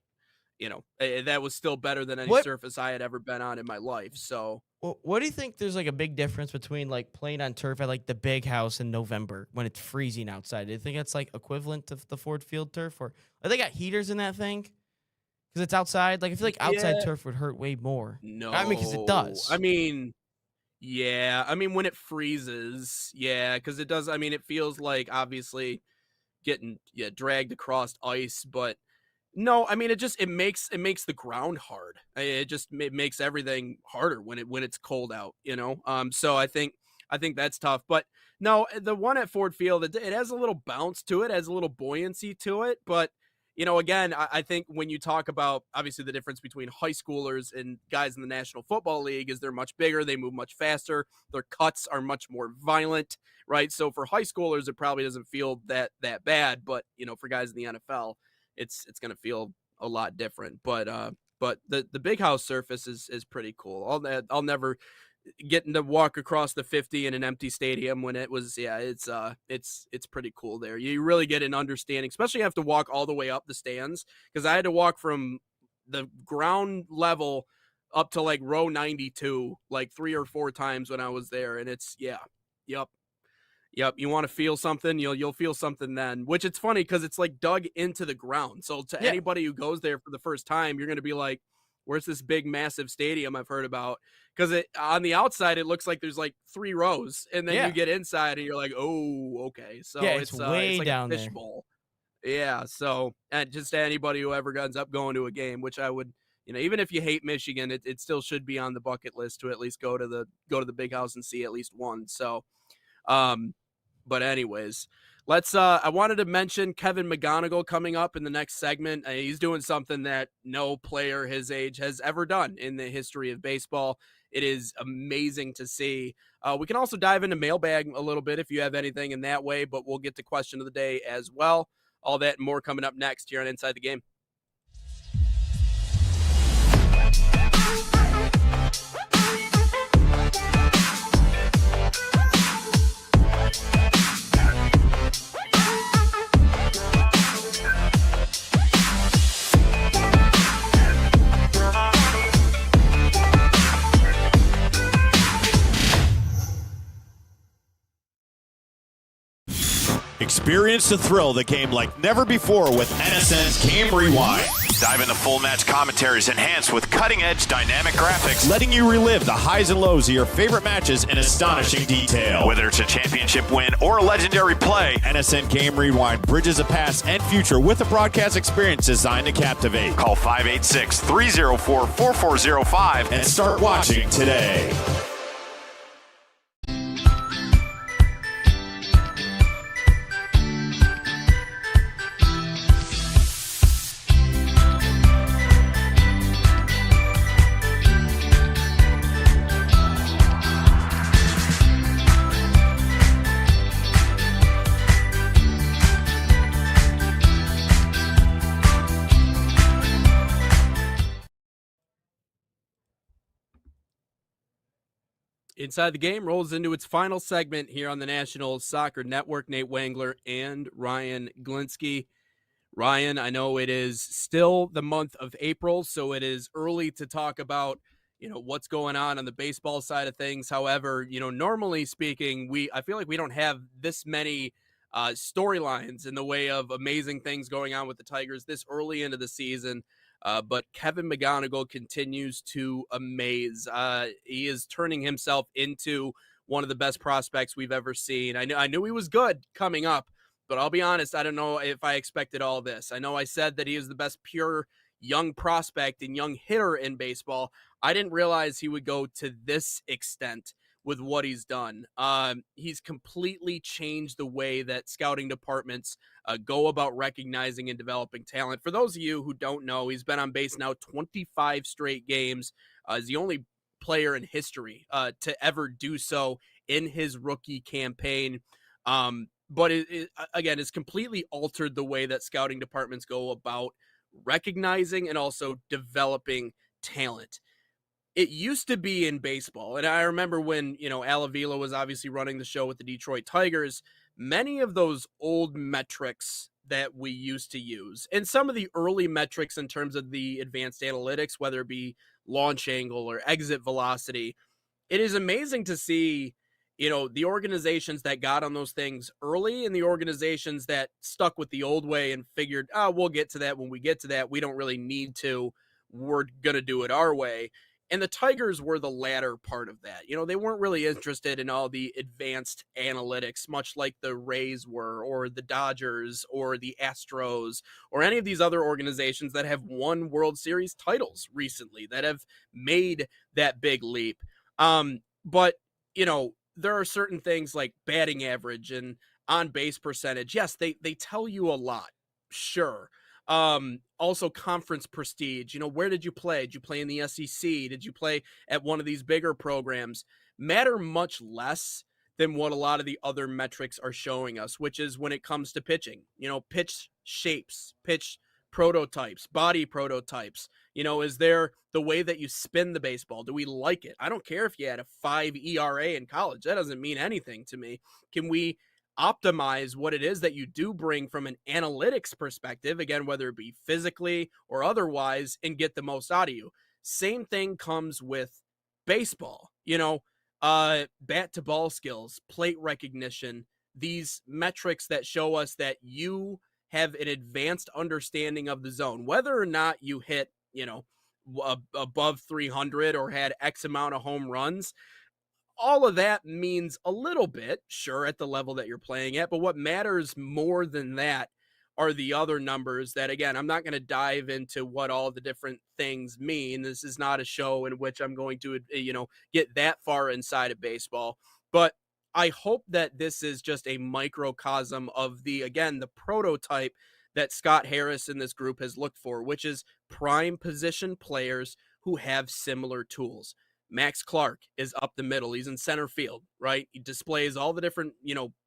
that was still better than any surface I had ever been on in my life. So what do you think there's like a big difference between like playing on turf at like the Big House in November when it's freezing outside? Do you think it's like equivalent to the Ford Field turf, or are they got heaters in that thing? Because it's outside. Like I feel like outside turf would hurt way more. No, I mean, because it does. I mean, yeah. I mean, when it freezes, yeah, because it does. I mean, it feels like obviously getting dragged across ice, but no, I mean it makes the ground hard. It makes everything harder when it's cold out, so I think that's tough. But no, the one at Ford Field, it has a little bounce to it, has a little buoyancy to it, but again, I think when you talk about obviously the difference between high schoolers and guys in the National Football League is they're much bigger, they move much faster, their cuts are much more violent, right? So for high schoolers, it probably doesn't feel that bad, but for guys in the NFL, it's going to feel a lot different. But the Big House surface is pretty cool. I'll never getting to walk across the 50 in an empty stadium when it was it's pretty cool there. You really get an understanding, especially you have to walk all the way up the stands, because I had to walk from the ground level up to like row 92 like 3 or 4 times when I was there, and it's Yep, you want to feel something, you'll feel something then, which it's funny because it's like dug into the ground. So to anybody who goes there for the first time, you're going to be like, where's this big, massive stadium I've heard about? Because on the outside, it looks like there's like 3 rows, and then you get inside and you're like, oh, okay. So it's way it's like down a fishbowl. Yeah. So, and just anybody who ever ends up going to a game, which I would, even if you hate Michigan, it still should be on the bucket list to at least go to the Big House and see at least one. So, but anyways, I wanted to mention Kevin McGonigal coming up in the next segment. He's doing something that no player his age has ever done in the history of baseball. It is amazing to see. We can also dive into mailbag a little bit if you have anything in that way, but we'll get to question of the day as well. All that and more coming up next here on Inside the Game. Experience the thrill of the game like never before with NSN's Game Rewind. Dive into full match commentaries enhanced with cutting-edge dynamic graphics, letting you relive the highs and lows of your favorite matches in astonishing detail. Whether it's a championship win or a legendary play, NSN Game Rewind bridges the past and future with a broadcast experience designed to captivate. Call 586-304-4405 and start watching today. Inside the Game rolls into its final segment here on the National Soccer Network. Nate Wangler and Ryan Glinsky. Ryan, I know it is still the month of April, so it is early to talk about, what's going on the baseball side of things. However, normally speaking, I feel like we don't have this many storylines in the way of amazing things going on with the Tigers this early into the season. But Kevin McGonigal continues to amaze. He is turning himself into one of the best prospects we've ever seen. I knew he was good coming up, but I'll be honest, I don't know if I expected all this. I know I said that he is the best pure young prospect and young hitter in baseball. I didn't realize he would go to this extent with what he's done. He's completely changed the way that scouting departments go about recognizing and developing talent. For those of you who don't know, he's been on base now 25 straight games. He's the only player in history to ever do so in his rookie campaign. But again, it's completely altered the way that scouting departments go about recognizing and also developing talent. It used to be in baseball, and I remember when, Al Avila was obviously running the show with the Detroit Tigers, many of those old metrics that we used to use, and some of the early metrics in terms of the advanced analytics, whether it be launch angle or exit velocity, it is amazing to see, the organizations that got on those things early and the organizations that stuck with the old way and figured, we'll get to that when we get to that. We don't really need to. We're going to do it our way. And the Tigers were the latter part of that. They weren't really interested in all the advanced analytics, much like the Rays were, or the Dodgers, or the Astros, or any of these other organizations that have won World Series titles recently, that have made that big leap. But, there are certain things like batting average and on-base percentage. Yes, they tell you a lot, sure. Also conference prestige, where did you play? Did you play in the SEC? Did you play at one of these bigger programs? Matter much less than what a lot of the other metrics are showing us, which is when it comes to pitching, pitch shapes, pitch prototypes, body prototypes. Is there the way that you spin the baseball? Do we like it? I don't care if you had a 5 ERA in college. That doesn't mean anything to me. Can we optimize what it is that you do bring from an analytics perspective, again, whether it be physically or otherwise, and get the most out of you? Same thing comes with baseball, bat to ball skills, plate recognition, these metrics that show us that you have an advanced understanding of the zone, whether or not you hit, above 300 or had X amount of home runs. All of that means a little bit, sure, at the level that you're playing at, but what matters more than that are the other numbers that, again, I'm not going to dive into what all the different things mean. This is not a show in which I'm going to, get that far inside of baseball, but I hope that this is just a microcosm of the prototype that Scott Harris and this group has looked for, which is prime position players who have similar tools. Max Clark is up the middle. He's in center field, right? He displays all the different,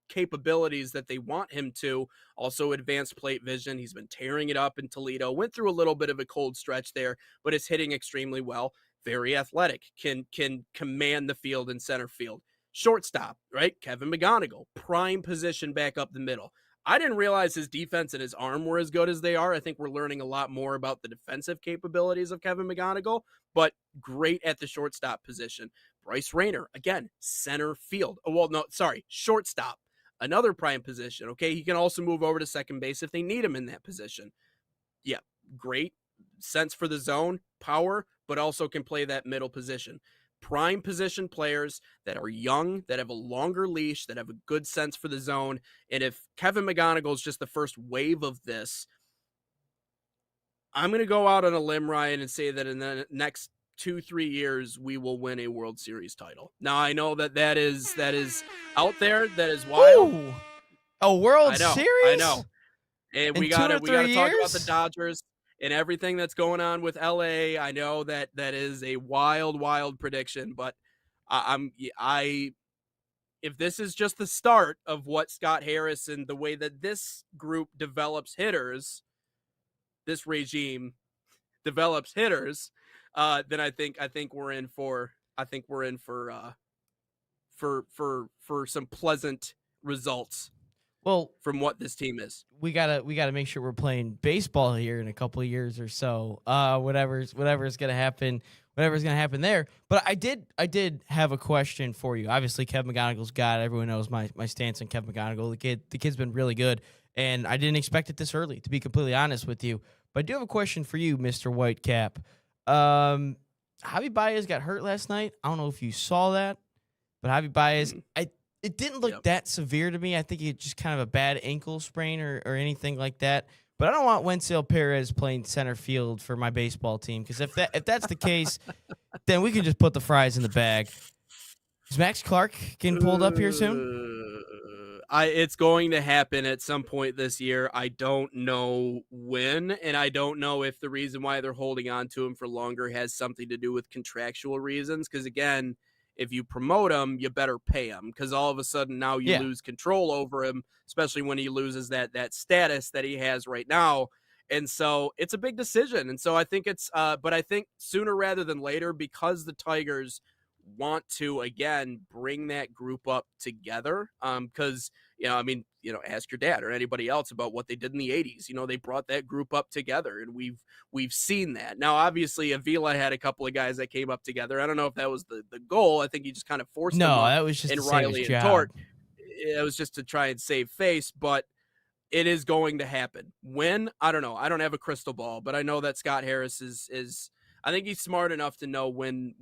capabilities that they want him to. Also advanced plate vision. He's been tearing it up in Toledo. Went through a little bit of a cold stretch there, but is hitting extremely well. Very athletic. Can command the field in center field. Shortstop, right? Kevin McGonigal, prime position back up the middle. I didn't realize his defense and his arm were as good as they are. I think we're learning a lot more about the defensive capabilities of Kevin McGonigal, but great at the shortstop position. Bryce Rayner, again, center field. Oh, well, no, sorry, shortstop, another prime position. Okay, he can also move over to second base if they need him in that position. Yeah, great sense for the zone, power, but also can play that middle position. Prime position players that are young, that have a longer leash, that have a good sense for the zone. And if Kevin McGonigal is just the first wave of this, I'm going to go out on a limb, Ryan, and say that in the next 2-3 years, we will win a World Series title. Now, I know that is out there. That is wild. Ooh, a World Series? I know. And we got to talk about the Dodgers and everything that's going on with LA. I know that is a wild prediction, but if this is just the start of what Scott Harris and the way that this group develops hitters, this regime develops hitters, then I think we're in for some pleasant results. Well, from what this team is, we gotta make sure we're playing baseball here in a couple of years or so. Whatever's gonna happen there. But I did have a question for you. Obviously, Kevin McGonigal's got it. Everyone knows my stance on Kevin McGonigal. The kid's been really good, and I didn't expect it this early, to be completely honest with you. But I do have a question for you, Mr. Whitecap. Javi Baez got hurt last night. I don't know if you saw that, but Javi Baez, it didn't look that severe to me. I think it's just kind of a bad ankle sprain or anything like that. But I don't want Wenzel Perez playing center field for my baseball team, because if that's the case, then we can just put the fries in the bag. Is Max Clark getting pulled up here soon? It's going to happen at some point this year. I don't know when, and I don't know if the reason why they're holding on to him for longer has something to do with contractual reasons. Because again, if you promote him, you better pay him, because all of a sudden now you lose control over him, especially when he loses that status that he has right now. And so it's a big decision. And so I think but I think sooner rather than later, because the Tigers want to, again, bring that group up together. Because, ask your dad or anybody else about what they did in the 80s. They brought that group up together, and we've seen that. Now, obviously, Avila had a couple of guys that came up together. I don't know if that was the goal. I think he just kind of forced them up. No, that was just and to Riley save his and job. Tort. It was just to try and save face, but it is going to happen. When? I don't know. I don't have a crystal ball, but I know that Scott Harris is I think he's smart enough to know when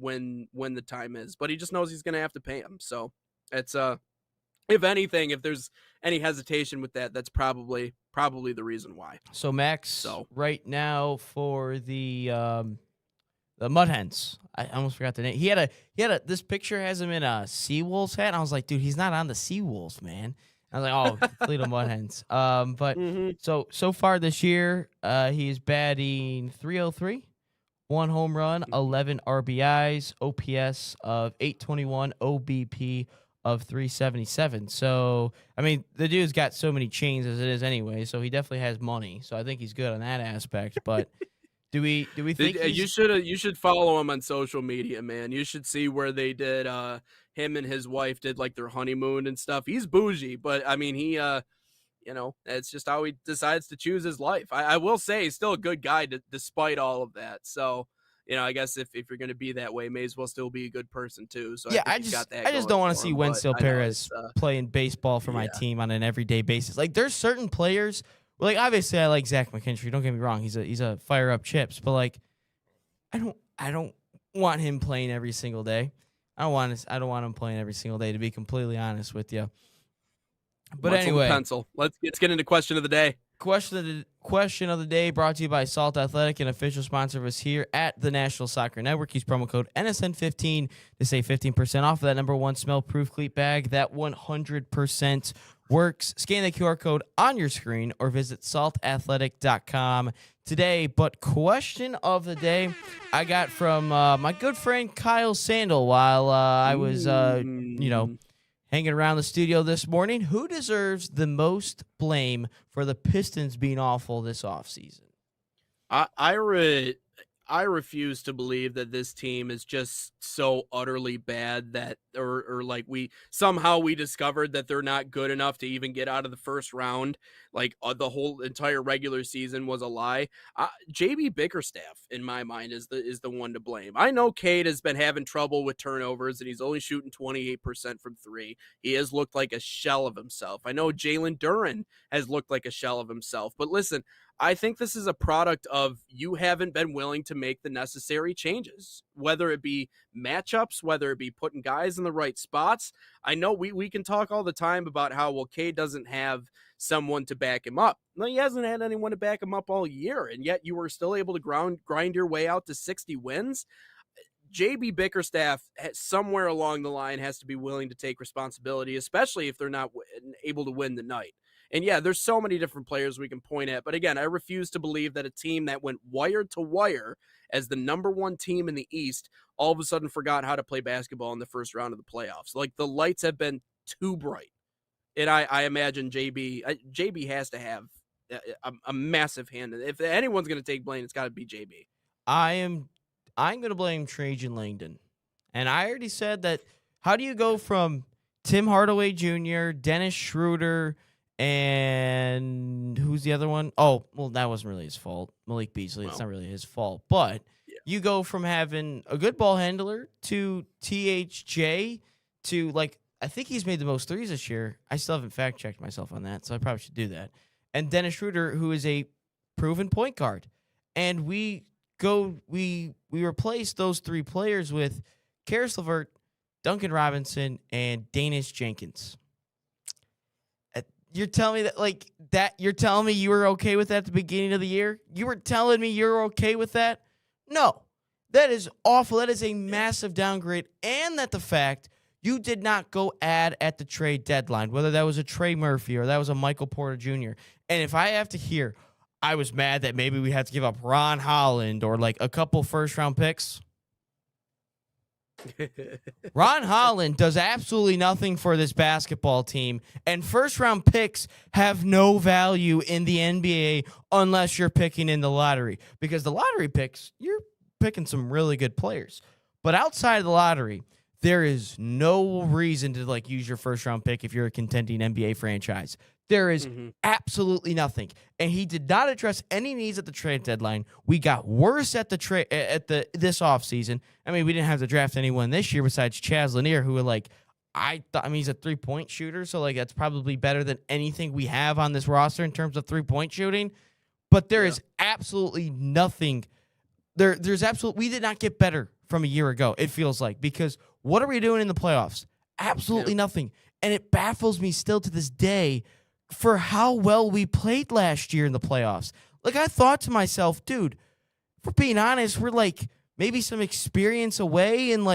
the time is, but he just knows he's going to have to pay him. So it's if anything, if there's any hesitation with that, that's probably the reason why. So Max, right now for the Mud Hens, I almost forgot the name. He had a this picture has him in a Seawolves hat. And I was like, dude, he's not on the Seawolves, man. I was like, oh, Toledo Mud Hens. But so far this year, he's batting .303. 1 home run, 11 RBIs, OPS of 821, OBP of 377. So, I mean, the dude's got so many chains as it is anyway, so he definitely has money. So I think he's good on that aspect. But do we think you should follow him on social media, man? You should see where they did him and his wife did like their honeymoon and stuff. He's bougie, but I mean he it's just how he decides to choose his life. I will say he's still a good guy despite all of that. So, I guess if you're going to be that way, may as well still be a good person too. So I just don't want to see Wenzel Perez playing baseball for my team on an everyday basis. Like, there's certain players. Well, like, obviously I like Zach McKinstry. Don't get me wrong. He's a fire up chips, but like, I don't want him playing every single day. I don't want him playing every single day, to be completely honest with you. But anyway, pencil. Let's get into question of the day. Question of the day brought to you by Salt Athletic, an official sponsor of us here at the National Soccer Network. Use promo code NSN15 to save 15% off of that #1 smell-proof cleat bag. That 100% works. Scan the QR code on your screen or visit saltathletic.com today. But question of the day I got from my good friend Kyle Sandel while I was, hanging around the studio this morning. Who deserves the most blame for the Pistons being awful this offseason? I refuse to believe that this team is just so utterly bad that, or like we discovered that they're not good enough to even get out of the first round. Like the whole entire regular season was a lie. JB Bickerstaff, in my mind, is the one to blame. I know Cade has been having trouble with turnovers and he's only shooting 28% from three. He has looked like a shell of himself. I know Jalen Duren has looked like a shell of himself. But listen, I think this is a product of you haven't been willing to make the necessary changes, whether it be matchups, whether it be putting guys in the right spots. I know we can talk all the time about how, well, Cade doesn't have someone to back him up. No, he hasn't had anyone to back him up all year, and yet you were still able to grind your way out to 60 wins. JB Bickerstaff, somewhere along the line, has to be willing to take responsibility, especially if they're not able to win the night. And yeah, there's so many different players we can point at. But again, I refuse to believe that a team that went wire to wire as the number one team in the East all of a sudden forgot how to play basketball in the first round of the playoffs. Like, the lights have been too bright. And I imagine JB has to have a massive hand. If anyone's going to take blame, it's got to be JB. I'm going to blame Trajan Langdon. And I already said that. How do you go from Tim Hardaway Jr., Dennis Schroeder, and who's the other one? Oh, well, that wasn't really his fault. Malik Beasley, it's not really his fault. But you go from having a good ball handler to THJ to, like, I think he's made the most threes this year. I still haven't fact-checked myself on that, so I probably should do that. And Dennis Schroeder, who is a proven point guard. And we replace those three players with Karis LeVert, Duncan Robinson, and Danish Jenkins. You're telling me you're telling me you were okay with that at the beginning of the year? You were telling me you're okay with that? No. That is awful. That is a massive downgrade. And that the fact you did not go add at the trade deadline, whether that was a Trey Murphy or that was a Michael Porter Jr. And if I have to hear, I was mad that maybe we had to give up Ron Holland or like a couple first-round picks. Ron Holland does absolutely nothing for this basketball team, and first-round picks have no value in the NBA unless you're picking in the lottery, because the lottery picks, you're picking some really good players. But outside of the lottery, there is no reason to use your first-round pick if you're a contending NBA franchise. There is absolutely nothing. And he did not address any needs at the trade deadline. We got worse at this offseason. I mean, we didn't have to draft anyone this year besides Chaz Lanier, who he's a three-point shooter, so that's probably better than anything we have on this roster in terms of three-point shooting. But there is absolutely nothing. We did not get better from a year ago, it feels like, because what are we doing in the playoffs? Absolutely nothing. And it baffles me still to this day for how well we played last year in the playoffs. I thought to myself, dude, if we're being honest, we're maybe some experience away and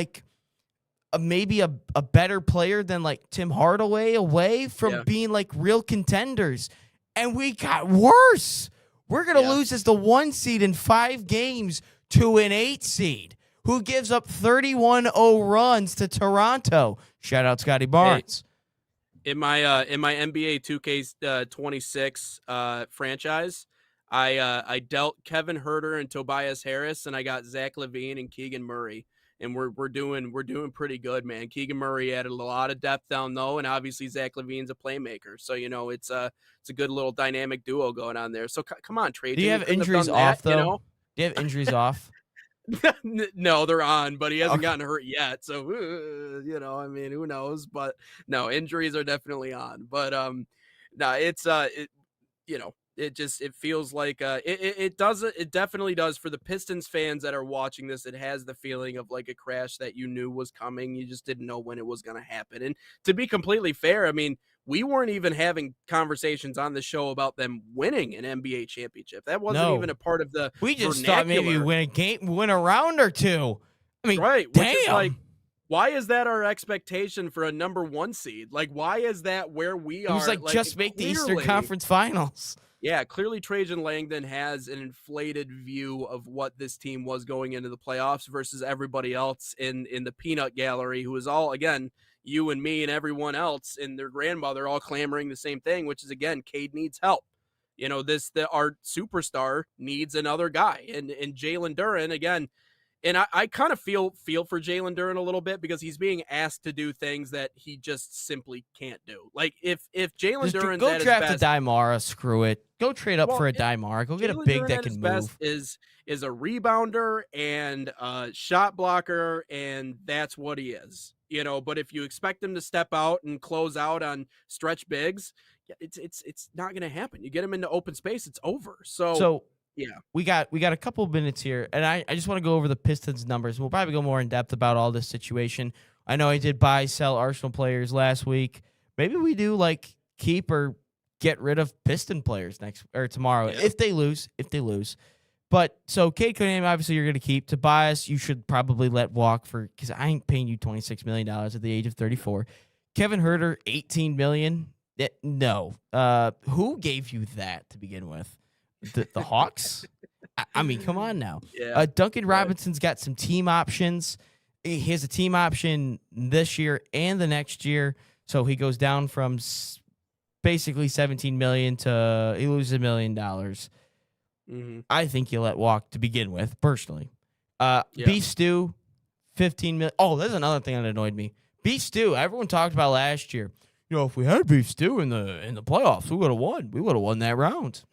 maybe a better player than Tim Hardaway away from being real contenders. And we got worse. We're going to lose as the 1 seed in 5 games to an 8 seed who gives up 31-0 runs to Toronto. Shout out Scotty Barnes. In my NBA 2K26 franchise, I dealt Kevin Huerter and Tobias Harris, and I got Zach LaVine and Keegan Murray, and we're doing pretty good, man. Keegan Murray added a lot of depth down low, and obviously Zach LaVine's a playmaker, so it's a good little dynamic duo going on there. So come on, Trey. Do you have injuries off though? Do you have injuries off? No, they're on, but he hasn't gotten hurt yet. So, I mean, who knows? But no, injuries are definitely on. But no, it's it feels like it definitely does for the Pistons fans that are watching this. It has the feeling of a crash that you knew was coming. You just didn't know when it was going to happen. And to be completely fair, I mean, we weren't even having conversations on the show about them winning an NBA championship. That wasn't even a part of the We just thought maybe win a round or two. I mean, right. damn. Why is that our expectation for a number 1 seed? Like, why is that where we are? It was like just make the Eastern Conference Finals. Yeah, clearly Trajan Langdon has an inflated view of what this team was going into the playoffs versus everybody else in the peanut gallery, who is all, again, you and me and everyone else and their grandmother all clamoring the same thing, which is, again, Cade needs help. You know, our superstar needs another guy. And Jalen Duren, again, and I kind of feel for Jalen Duren a little bit because he's being asked to do things that he just simply can't do. Like if Jalen Duren's go at his draft best, a Dimara, screw it. Go trade up for a Dimara. Go get a big Duren that at his can best move. is a rebounder and a shot blocker, and that's what he is. You know, but if you expect him to step out and close out on stretch bigs, it's not going to happen. You get him into open space, it's over. So yeah, we got a couple minutes here, and I just want to go over the Pistons numbers. We'll probably go more in depth about all this situation. I know I did buy, sell Arsenal players last week. Maybe we do like keep or get rid of Piston players next or tomorrow if they lose. But so Cade Cunningham, obviously you're going to keep. Tobias, you should probably let walk because I ain't paying you $26 million at the age of 34. Kevin Huerter, $18 million. No, who gave you that to begin with? The Hawks? I mean, come on now. Yeah. Duncan Robinson's got some team options. He has a team option this year and the next year, so he goes down from basically $17 million to he loses $1 million. Mm-hmm. I think you let walk to begin with, personally. Beef Stew, $15 million. Oh, there's another thing that annoyed me. Beef Stew, everyone talked about last year. You know, if we had Beef Stew in the playoffs, we would have won. We would have won that round.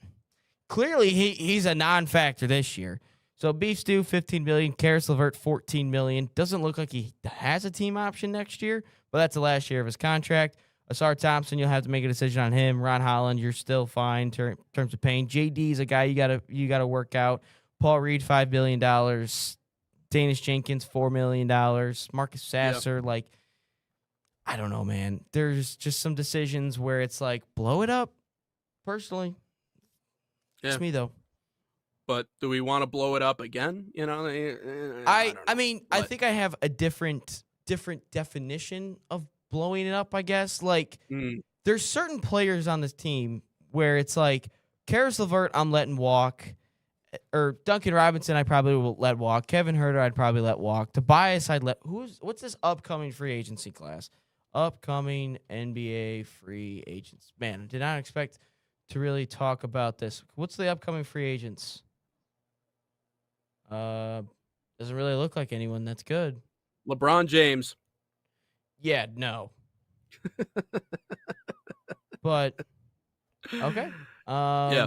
Clearly, he's a non-factor this year. So Beef Stew, $15 million. Karis LeVert, $14 million. Doesn't look like he has a team option next year, but that's the last year of his contract. Asar Thompson, you'll have to make a decision on him. Ron Holland, you're still fine in terms of paying. JD is a guy you gotta work out. Paul Reed, $5 million. Danish Jenkins, $4 million. Marcus Sasser, I don't know, man. There's just some decisions where it's like, blow it up, personally. Yeah. It's me, though. But do we want to blow it up again? You know, I think I have a different definition of blowing it up, I guess. There's certain players on this team where it's like, Karis LeVert, I'm letting walk. Or Duncan Robinson, I probably will let walk. Kevin Huerter, I'd probably let walk. Tobias, I'd let. What's this upcoming free agency class? Upcoming NBA free agents. Man, I did not expect to really talk about this. What's the upcoming free agents? Doesn't really look like anyone that's good. LeBron James. Yeah, no. But okay. Yeah,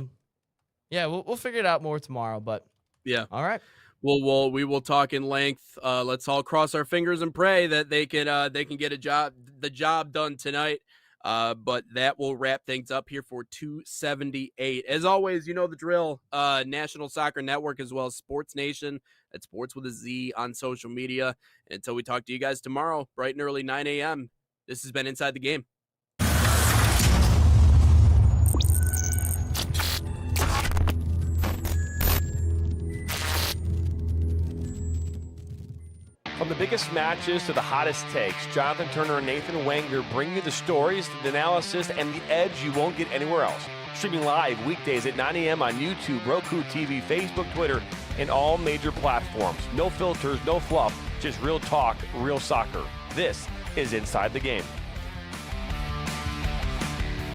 we'll figure it out more tomorrow, but yeah. All right. We will talk in length. Let's all cross our fingers and pray that they can get the job done tonight. But that will wrap things up here for 278. As always, you know the drill. National Soccer Network as well as Sports Nation. That's Sports with a Z on social media. Until we talk to you guys tomorrow, bright and early 9 a.m. This has been Inside the Game. From the biggest matches to the hottest takes, Jonathan Turner and Nathan Wenger bring you the stories, the analysis, and the edge you won't get anywhere else. Streaming live weekdays at 9 a.m. on YouTube, Roku TV, Facebook, Twitter, and all major platforms. No filters, no fluff, just real talk, real soccer. This is Inside the Game.